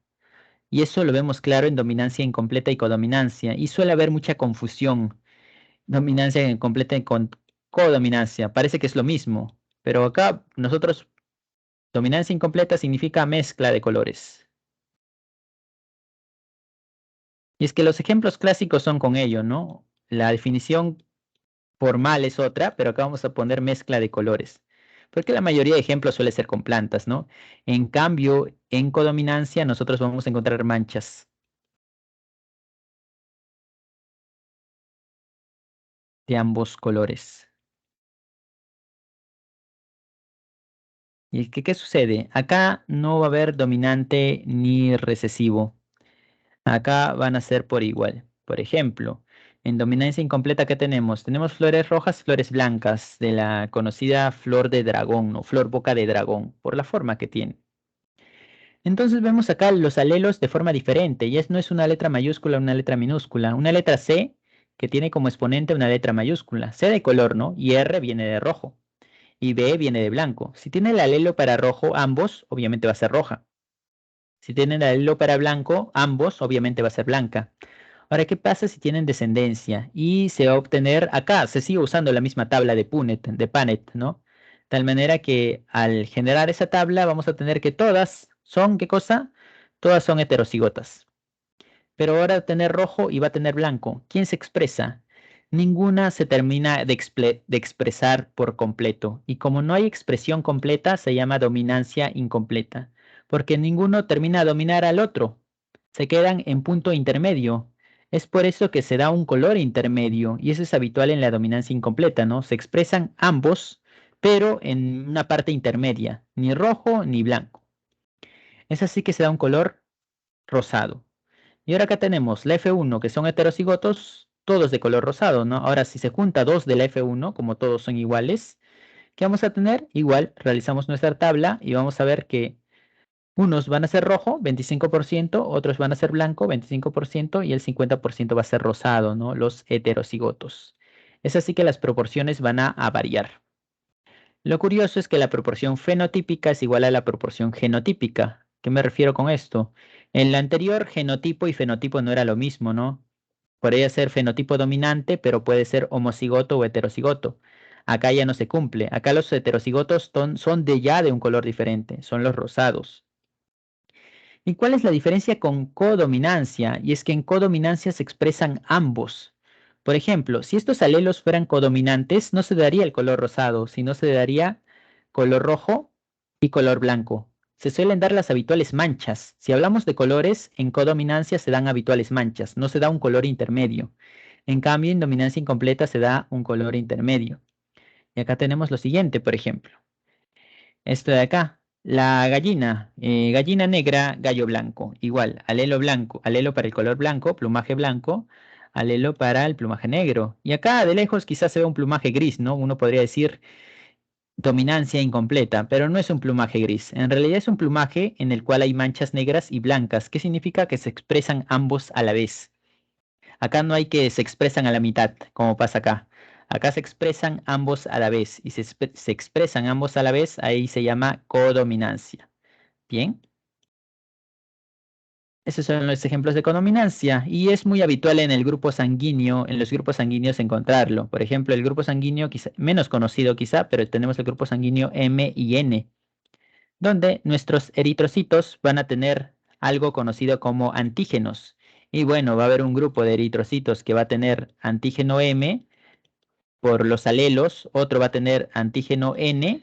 Y eso lo vemos claro en dominancia incompleta y codominancia. Y suele haber mucha confusión. Dominancia incompleta con codominancia. Parece que es lo mismo, pero acá nosotros, dominancia incompleta significa mezcla de colores. Y es que los ejemplos clásicos son con ello, ¿no? La definición formal es otra, pero acá vamos a poner mezcla de colores. Porque la mayoría de ejemplos suele ser con plantas, ¿no? En cambio, en codominancia nosotros vamos a encontrar manchas de ambos colores. ¿Y es que qué sucede? Acá no va a haber dominante ni recesivo. Acá van a ser por igual. Por ejemplo, en dominancia incompleta, ¿qué tenemos? Tenemos flores rojas, flores blancas de la conocida flor de dragón, ¿no? Flor boca de dragón, por la forma que tiene. Entonces vemos acá los alelos de forma diferente, y no es una letra mayúscula, una letra minúscula. Una letra C que tiene como exponente una letra mayúscula. C de color, ¿no? Y R viene de rojo. Y B viene de blanco. Si tiene el alelo para rojo, ambos, obviamente va a ser roja. Si tienen el alelo para blanco, ambos, obviamente va a ser blanca. Ahora, ¿qué pasa si tienen descendencia? Y se va a obtener, acá se sigue usando la misma tabla de Punnett, ¿no? Tal manera que al generar esa tabla vamos a tener que todas son, ¿qué cosa? Todas son heterocigotas. Pero ahora va a tener rojo y va a tener blanco. ¿Quién se expresa? Ninguna se termina de expresar por completo. Y como no hay expresión completa, se llama dominancia incompleta. Porque ninguno termina de dominar al otro. Se quedan en punto intermedio. Es por eso que se da un color intermedio. Y eso es habitual en la dominancia incompleta, ¿no? Se expresan ambos, pero en una parte intermedia. Ni rojo ni blanco. Es así que se da un color rosado. Y ahora acá tenemos la F1, que son heterocigotos, todos de color rosado, ¿no? Ahora, si se junta dos de la F1, como todos son iguales, ¿qué vamos a tener? Igual, realizamos nuestra tabla y vamos a ver que unos van a ser rojo, 25%, otros van a ser blanco, 25%, y el 50% va a ser rosado, ¿no? Los heterocigotos. Es así que las proporciones van a variar. Lo curioso es que la proporción fenotípica es igual a la proporción genotípica. ¿Qué me refiero con esto? En la anterior, genotipo y fenotipo no era lo mismo, ¿no? Podría ser fenotipo dominante, pero puede ser homocigoto o heterocigoto. Acá ya no se cumple. Acá los heterocigotos son de ya de un color diferente, son los rosados. ¿Y cuál es la diferencia con codominancia? Y es que en codominancia se expresan ambos. Por ejemplo, si estos alelos fueran codominantes, no se daría el color rosado, sino se daría color rojo y color blanco. Se suelen dar las habituales manchas. Si hablamos de colores, en codominancia se dan habituales manchas, no se da un color intermedio. En cambio, en dominancia incompleta se da un color intermedio. Y acá tenemos lo siguiente, por ejemplo. Esto de acá. La gallina, gallina negra, gallo blanco. Igual, alelo blanco, alelo para el color blanco, plumaje blanco, alelo para el plumaje negro. Y acá de lejos quizás se ve un plumaje gris, ¿no? Uno podría decir dominancia incompleta, pero no es un plumaje gris. En realidad es un plumaje en el cual hay manchas negras y blancas, que significa que se expresan ambos a la vez. Acá no hay que se expresan a la mitad, como pasa acá. Acá se expresan ambos a la vez. Y se expresan ambos a la vez, ahí se llama codominancia. Bien, esos son los ejemplos de codominancia. Y es muy habitual en el grupo sanguíneo, en los grupos sanguíneos encontrarlo. Por ejemplo, el grupo sanguíneo, quizá, menos conocido quizá, pero tenemos el grupo sanguíneo M y N, donde nuestros eritrocitos van a tener algo conocido como antígenos. Y bueno, va a haber un grupo de eritrocitos que va a tener antígeno M por los alelos, otro va a tener antígeno N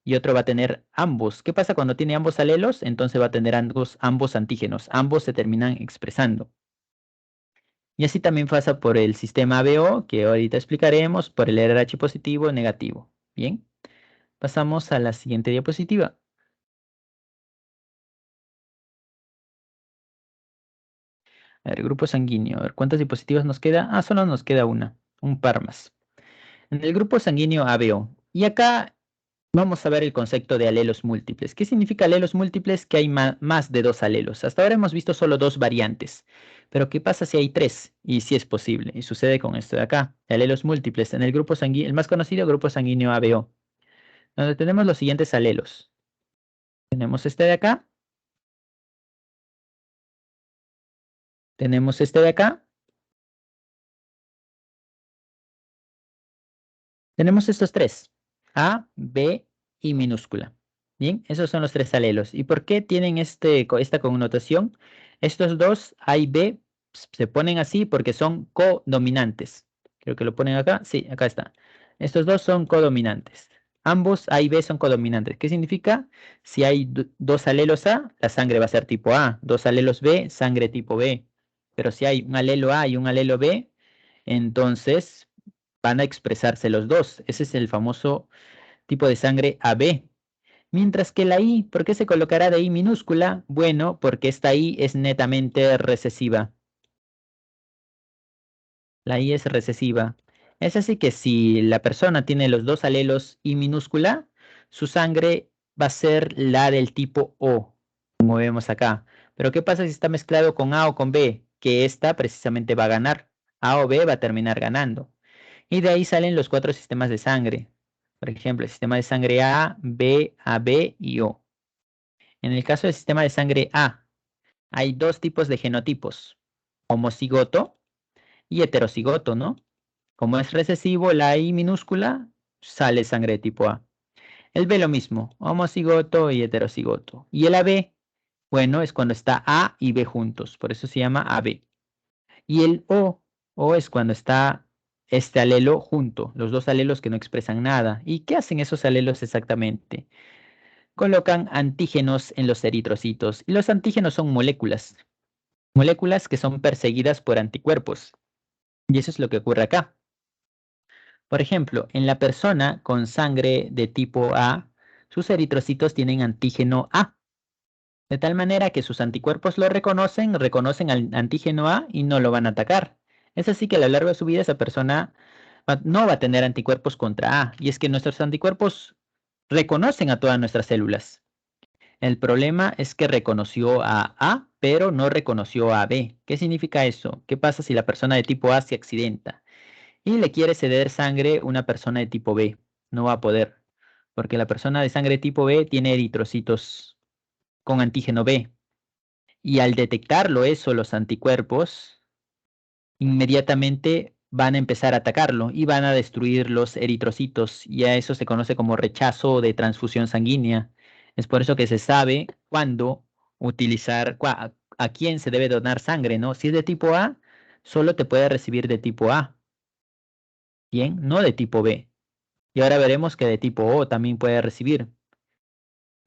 y otro va a tener ambos. ¿Qué pasa cuando tiene ambos alelos? Entonces va a tener ambos antígenos, ambos se terminan expresando. Y así también pasa por el sistema ABO, que ahorita explicaremos, por el RH positivo o negativo. Bien, pasamos a la siguiente diapositiva. A ver, grupo sanguíneo. A ver, ¿cuántas diapositivas nos queda? Ah, solo nos queda una, un par más. En el grupo sanguíneo ABO. Y acá vamos a ver el concepto de alelos múltiples. ¿Qué significa alelos múltiples? Que hay más de dos alelos. Hasta ahora hemos visto solo dos variantes. Pero ¿qué pasa si hay tres? Y si es posible. Y sucede con esto de acá. Alelos múltiples. En el grupo sanguíneo, el más conocido grupo sanguíneo ABO. Donde tenemos los siguientes alelos. Tenemos este de acá. Tenemos este de acá. Tenemos estos tres. A, B y minúscula. Bien, esos son los tres alelos. ¿Y por qué tienen esta connotación? Estos dos, A y B, se ponen así porque son codominantes. Creo que lo ponen acá. Sí, acá está. Estos dos son codominantes. Ambos A y B son codominantes. ¿Qué significa? Si hay dos alelos A, la sangre va a ser tipo A. Dos alelos B, sangre tipo B. Pero si hay un alelo A y un alelo B, entonces van a expresarse los dos. Ese es el famoso tipo de sangre AB. Mientras que la I, ¿por qué se colocará de I minúscula? Bueno, porque esta I es netamente recesiva. La I es recesiva. Es así que si la persona tiene los dos alelos I minúscula, su sangre va a ser la del tipo O, como vemos acá. Pero ¿qué pasa si está mezclado con A o con B? Que esta precisamente va a ganar. A o B va a terminar ganando. Y de ahí salen los cuatro sistemas de sangre. Por ejemplo, el sistema de sangre A, B, AB y O. En el caso del sistema de sangre A, hay dos tipos de genotipos, homocigoto y heterocigoto, ¿no? Como es recesivo, la I minúscula, sale sangre de tipo A. El B lo mismo, homocigoto y heterocigoto. Y el AB, bueno, es cuando está A y B juntos, por eso se llama AB. Y el O es cuando está este alelo junto, los dos alelos que no expresan nada. ¿Y qué hacen esos alelos exactamente? Colocan antígenos en los eritrocitos. Y los antígenos son moléculas, moléculas que son perseguidas por anticuerpos. Y eso es lo que ocurre acá. Por ejemplo, en la persona con sangre de tipo A, sus eritrocitos tienen antígeno A. De tal manera que sus anticuerpos lo reconocen al antígeno A y no lo van a atacar. Es así que a lo largo de su vida esa persona no va a tener anticuerpos contra A. Y es que nuestros anticuerpos reconocen a todas nuestras células. El problema es que reconoció a, pero no reconoció a B. ¿Qué significa eso? ¿Qué pasa si la persona de tipo A se accidenta y le quiere ceder sangre a una persona de tipo B? No va a poder, porque la persona de sangre tipo B tiene eritrocitos con antígeno B. Y al detectarlo eso, los anticuerpos, inmediatamente van a empezar a atacarlo y van a destruir los eritrocitos. Y a eso se conoce como rechazo de transfusión sanguínea. Es por eso que se sabe cuándo utilizar, a quién se debe donar sangre, ¿no? Si es de tipo A, solo te puede recibir de tipo A. Bien, no de tipo B. Y ahora veremos que de tipo O también puede recibir.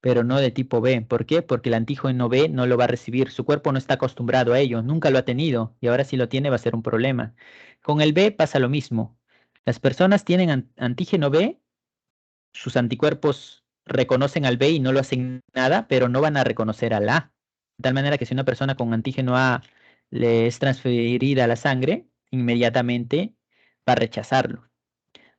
pero no de tipo B. ¿Por qué? Porque el antígeno B no lo va a recibir. Su cuerpo no está acostumbrado a ello, nunca lo ha tenido y ahora si lo tiene va a ser un problema. Con el B pasa lo mismo. Las personas tienen antígeno B, sus anticuerpos reconocen al B y no lo hacen nada, pero no van a reconocer al A. De tal manera que si una persona con antígeno A le es transferida a la sangre, inmediatamente va a rechazarlo.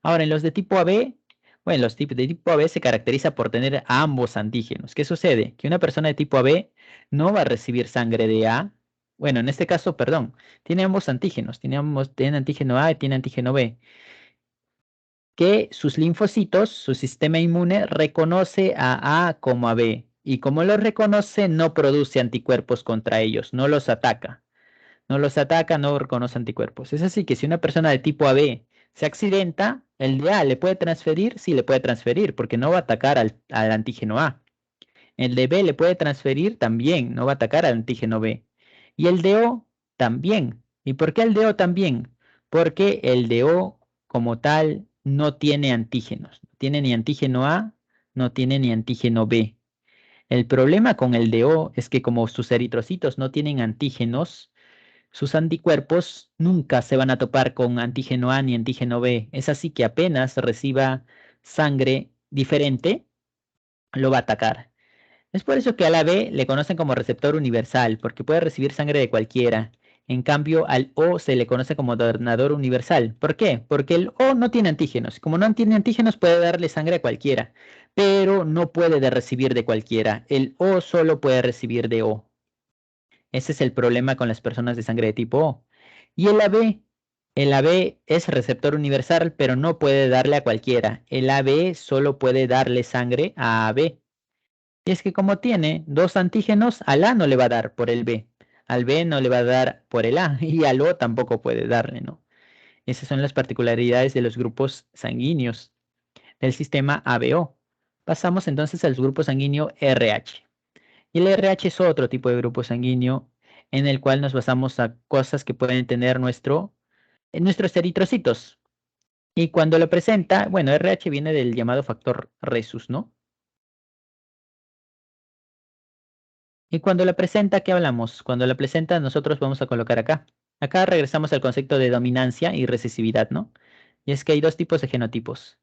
Ahora, en los de tipo AB, bueno, los tipos de tipo AB se caracteriza por tener ambos antígenos. ¿Qué sucede? Que una persona de tipo AB no va a recibir sangre de A. Bueno, en este caso, perdón, tiene ambos antígenos, tiene antígeno A y tiene antígeno B, que sus linfocitos, su sistema inmune, reconoce a A como a B. Y como lo reconoce, no produce anticuerpos contra ellos, no reconoce anticuerpos. Es así que si una persona de tipo AB se accidenta, el de A le puede transferir, sí le puede transferir, porque no va a atacar al antígeno A. El de B le puede transferir también, no va a atacar al antígeno B. Y el de O también. ¿Y por qué el de O también? Porque el de O como tal no tiene antígenos. No tiene ni antígeno A, no tiene ni antígeno B. El problema con el de O es que como sus eritrocitos no tienen antígenos, sus anticuerpos nunca se van a topar con antígeno A ni antígeno B. Es así que apenas reciba sangre diferente, lo va a atacar. Es por eso que a la B le conocen como receptor universal, porque puede recibir sangre de cualquiera. En cambio, al O se le conoce como donador universal. ¿Por qué? Porque el O no tiene antígenos. Como no tiene antígenos, puede darle sangre a cualquiera, pero no puede de recibir de cualquiera. El O solo puede recibir de O. Ese es el problema con las personas de sangre de tipo O. Y el AB es receptor universal, pero no puede darle a cualquiera. El AB solo puede darle sangre a AB. Y es que como tiene dos antígenos, al A no le va a dar por el B, al B no le va a dar por el A y al O tampoco puede darle, ¿no? Esas son las particularidades de los grupos sanguíneos del sistema ABO. Pasamos entonces al grupo sanguíneo RH. Y el RH es otro tipo de grupo sanguíneo en el cual nos basamos a cosas que pueden tener nuestros eritrocitos. Y cuando lo presenta, bueno, RH viene del llamado factor Rhesus, ¿no? Y cuando la presenta, ¿qué hablamos? Cuando la presenta, nosotros vamos a colocar acá. Acá regresamos al concepto de dominancia y recesividad, ¿no? Y es que hay dos tipos de genotipos.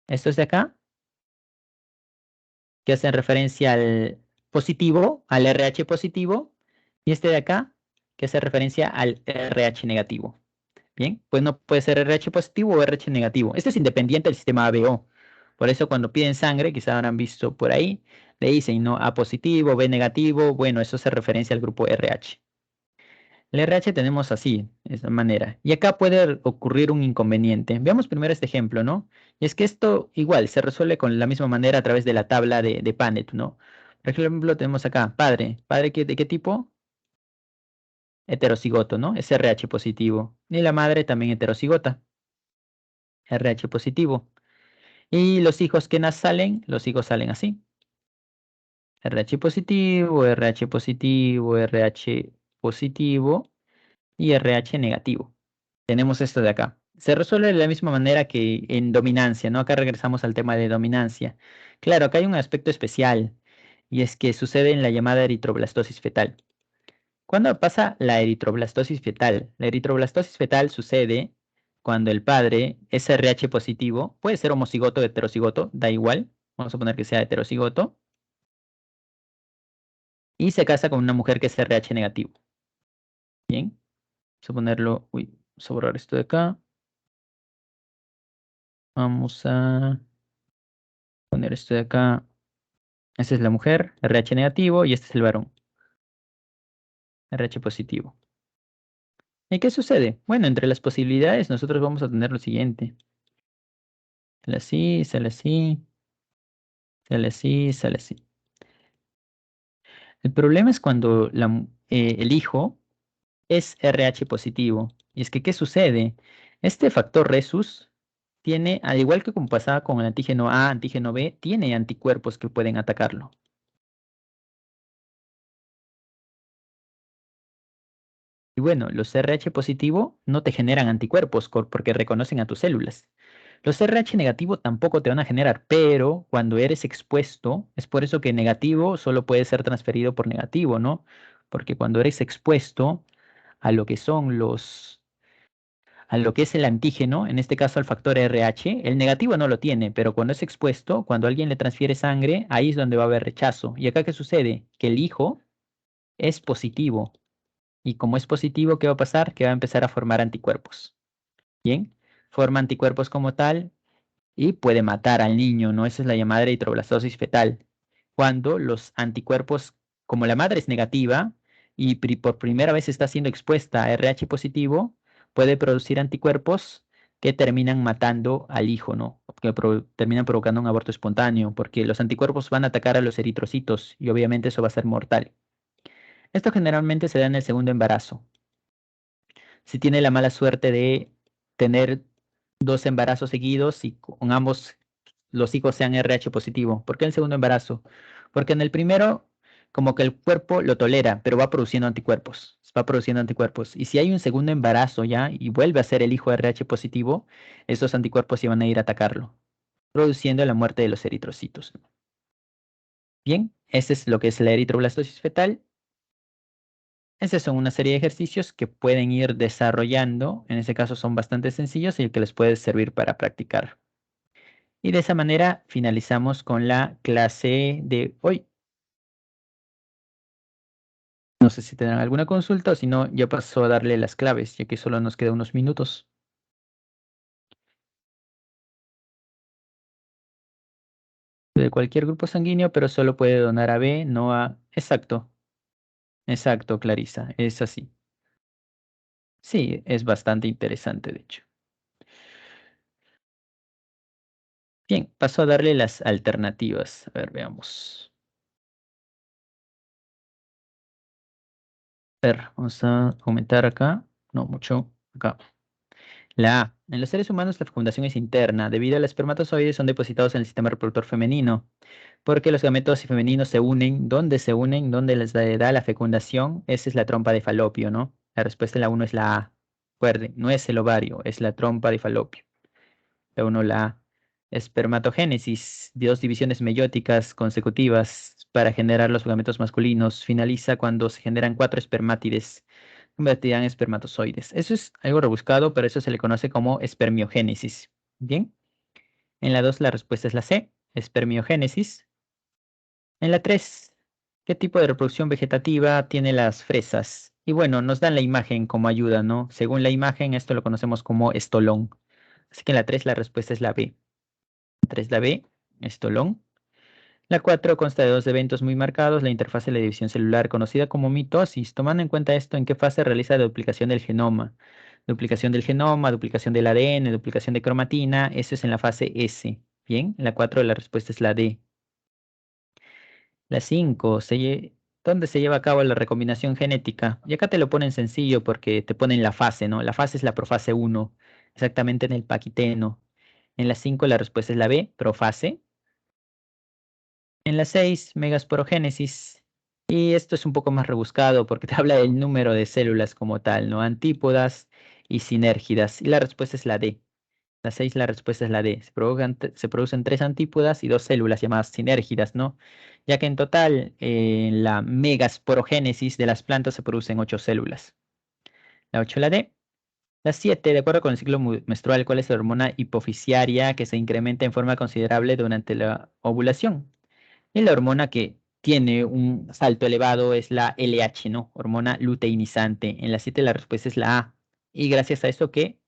Estos de acá, que hacen referencia al positivo, al RH positivo, y este de acá, que hace referencia al RH negativo. Bien, pues no puede ser RH positivo o RH negativo. Este es independiente del sistema ABO. Por eso cuando piden sangre, quizás habrán visto por ahí, le dicen, ¿no? A positivo, B negativo, bueno, eso hace referencia al grupo RH. El RH tenemos así, de esta manera. Y acá puede ocurrir un inconveniente. Veamos primero este ejemplo, ¿no? Y es que esto igual se resuelve con la misma manera a través de la tabla de Panet, ¿no? Por ejemplo, tenemos acá, padre. ¿Padre de qué tipo? Heterocigoto, ¿no? Es RH positivo. Y la madre también heterocigota, RH positivo. Y los hijos que salen, los hijos salen así. RH positivo, RH positivo, RH positivo y RH negativo. Tenemos esto de acá. Se resuelve de la misma manera que en dominancia, ¿no? Acá regresamos al tema de dominancia. Claro, acá hay un aspecto especial y es que sucede en la llamada eritroblastosis fetal. ¿Cuándo pasa la eritroblastosis fetal? La eritroblastosis fetal sucede cuando el padre es RH positivo, puede ser homocigoto o heterocigoto, da igual, vamos a poner que sea heterocigoto, y se casa con una mujer que es RH negativo. Bien, vamos a ponerlo, uy, vamos a borrar esto de acá. Vamos a poner esto de acá. Esta es la mujer, RH negativo, y este es el varón, RH positivo. ¿Y qué sucede? Bueno, entre las posibilidades nosotros vamos a tener lo siguiente. Sale así, sale así, sale así, sale así. El problema es cuando el hijo es RH positivo. Y es que, ¿qué sucede? Este factor Rhesus tiene, al igual que como pasaba con el antígeno A, antígeno B, tiene anticuerpos que pueden atacarlo. Y bueno, los RH positivo no te generan anticuerpos porque reconocen a tus células. Los RH negativo tampoco te van a generar, pero cuando eres expuesto, es por eso que negativo solo puede ser transferido por negativo, ¿no? Porque cuando eres expuesto a lo que son a lo que es el antígeno, en este caso al factor RH, el negativo no lo tiene, pero cuando es expuesto, cuando alguien le transfiere sangre, ahí es donde va a haber rechazo. ¿Y acá qué sucede? Que el hijo es positivo. Y como es positivo, ¿qué va a pasar? Que va a empezar a formar anticuerpos. Bien, forma anticuerpos como tal y puede matar al niño, ¿no? Esa es la llamada eritroblastosis fetal. Cuando los anticuerpos, como la madre es negativa y por primera vez está siendo expuesta a RH positivo, puede producir anticuerpos que terminan matando al hijo, ¿no? Que terminan provocando un aborto espontáneo, porque los anticuerpos van a atacar a los eritrocitos y obviamente eso va a ser mortal. Esto generalmente se da en el segundo embarazo. Si tiene la mala suerte de tener dos embarazos seguidos y con ambos los hijos sean RH positivo. ¿Por qué el segundo embarazo? Porque en el primero, como que el cuerpo lo tolera, pero va produciendo anticuerpos. Va produciendo anticuerpos. Y si hay un segundo embarazo ya y vuelve a ser el hijo RH positivo, esos anticuerpos iban a ir a atacarlo, produciendo la muerte de los eritrocitos. Bien, ese es lo que es la eritroblastosis fetal. Estas son una serie de ejercicios que pueden ir desarrollando. En este caso son bastante sencillos y que les puede servir para practicar. Y de esa manera finalizamos con la clase de hoy. No sé si tendrán alguna consulta o si no, ya paso a darle las claves, ya que solo nos queda unos minutos. De cualquier grupo sanguíneo, pero solo puede donar a B, no a... Exacto, exacto, Clarisa, es así. Sí, es bastante interesante, de hecho. Bien, paso a darle las alternativas. A ver, veamos. A ver, vamos a aumentar acá. No mucho. Acá. La A. En los seres humanos la fecundación es interna, debido a los espermatozoides son depositados en el sistema reproductor femenino, porque los gametos femeninos se unen, ¿dónde se unen? ¿Dónde les da la fecundación? Esa es la trompa de falopio, ¿no? La respuesta en la 1 es la A. Recuerden, no es el ovario, es la trompa de falopio. La 1, la A. Espermatogénesis, dos divisiones meióticas consecutivas para generar los gametos masculinos, finaliza cuando se generan cuatro espermátides convertirán en espermatozoides. Eso es algo rebuscado, pero eso se le conoce como espermiogénesis. Bien, en la 2 la respuesta es la C, espermiogénesis. En la 3, ¿qué tipo de reproducción vegetativa tiene las fresas? Y bueno, nos dan la imagen como ayuda, ¿no? Según la imagen, esto lo conocemos como estolón. Así que en la 3 la respuesta es la B. La 3 la B, estolón. La 4 consta de dos eventos muy marcados, la interfase de la división celular conocida como mitosis. Tomando en cuenta esto, ¿en qué fase realiza la duplicación del genoma? Duplicación del genoma, duplicación del ADN, duplicación de cromatina, eso es en la fase S. Bien, la 4 la respuesta es la D. La 5, ¿dónde se lleva a cabo la recombinación genética? Y acá te lo ponen sencillo porque te ponen la fase, ¿no? La fase es la profase 1, exactamente en el paquiteno. En la 5 la respuesta es la B, profase. En la 6, megasporogénesis. Y esto es un poco más rebuscado porque te habla del número de células como tal, ¿no? Antípodas y sinérgidas. Y la respuesta es la D. La 6, la respuesta es la D. Se producen tres antípodas y dos células llamadas sinérgidas, ¿no? Ya que en total, en la megasporogénesis de las plantas se producen 8 células. La 8, la D. La 7, de acuerdo con el ciclo menstrual, ¿cuál es la hormona hipofisiaria que se incrementa en forma considerable durante la ovulación? Y la hormona que tiene un salto elevado es la LH, ¿no? Hormona luteinizante. En la 7 la respuesta es la A. Y gracias a eso que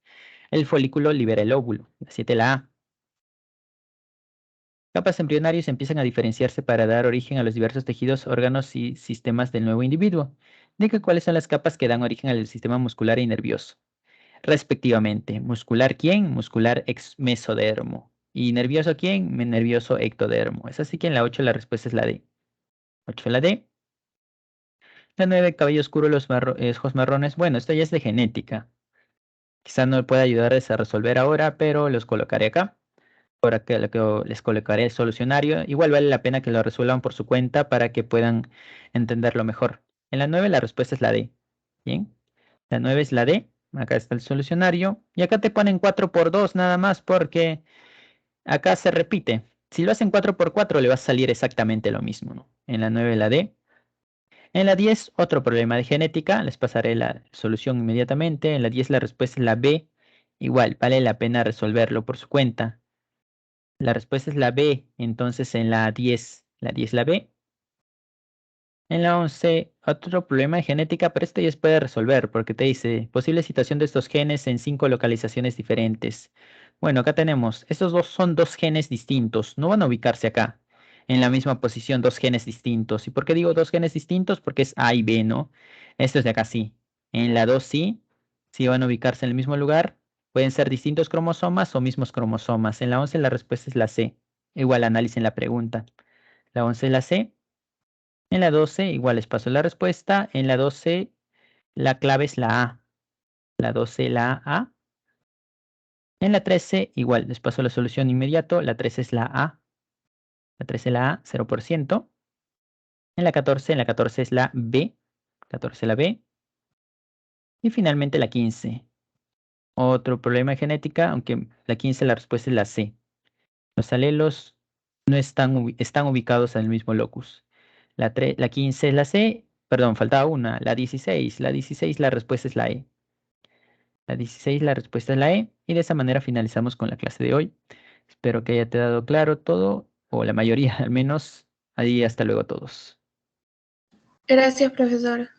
el folículo libera el óvulo. La 7 la A. Capas embrionarias empiezan a diferenciarse para dar origen a los diversos tejidos, órganos y sistemas del nuevo individuo. Diga cuáles son las capas que dan origen al sistema muscular y nervioso, respectivamente. ¿Muscular quién? Muscular ex mesodermo. ¿Y nervioso quién? Nervioso ectodermo. Es así que en la 8 la respuesta es la D. 8 la D. La 9, cabello oscuro, los ojos marrones. Bueno, esto ya es de genética. Quizá no pueda ayudarles a resolver ahora, pero los colocaré acá. Ahora que les colocaré el solucionario. Igual vale la pena que lo resuelvan por su cuenta para que puedan entenderlo mejor. En la 9 la respuesta es la D. Bien. La 9 es la D. Acá está el solucionario. Y acá te ponen 4 por 2 nada más porque acá se repite. Si lo hacen 4 por 4 le va a salir exactamente lo mismo, ¿no? En la 9 la D. En la 10 otro problema de genética. Les pasaré la solución inmediatamente. En la 10 la respuesta es la B. Igual, vale la pena resolverlo por su cuenta. La respuesta es la B. Entonces en la 10 la B. En la 11 otro problema de genética, pero este ya se puede resolver porque te dice posible situación de estos genes en 5 localizaciones diferentes. Bueno, acá tenemos, estos dos son dos genes distintos, no van a ubicarse acá, en la misma posición, dos genes distintos. ¿Y por qué digo dos genes distintos? Porque es A y B, ¿no? Estos de acá sí. En la 2 sí, sí van a ubicarse en el mismo lugar. Pueden ser distintos cromosomas o mismos cromosomas. En la 11 la respuesta es la C. Igual analicen la pregunta. La 11 es la C. En la 12 igual les paso la respuesta. En la 12 la clave es la A. La 12 la A. En la 13 igual les paso la solución inmediato. La 13 es la A. La 13 la A, 0%. En la 14 es la B. 14 la B. Y finalmente la 15. Otro problema de genética, aunque la 15 la respuesta es la C. Los alelos no están ubicados en el mismo locus. La 15 es la C. Perdón, faltaba una. La 16. La 16 la respuesta es la E. La 16, la respuesta es la E. Y de esa manera finalizamos con la clase de hoy. Espero que haya quedado claro todo, o la mayoría al menos. Ahí hasta luego a todos. Gracias, profesor.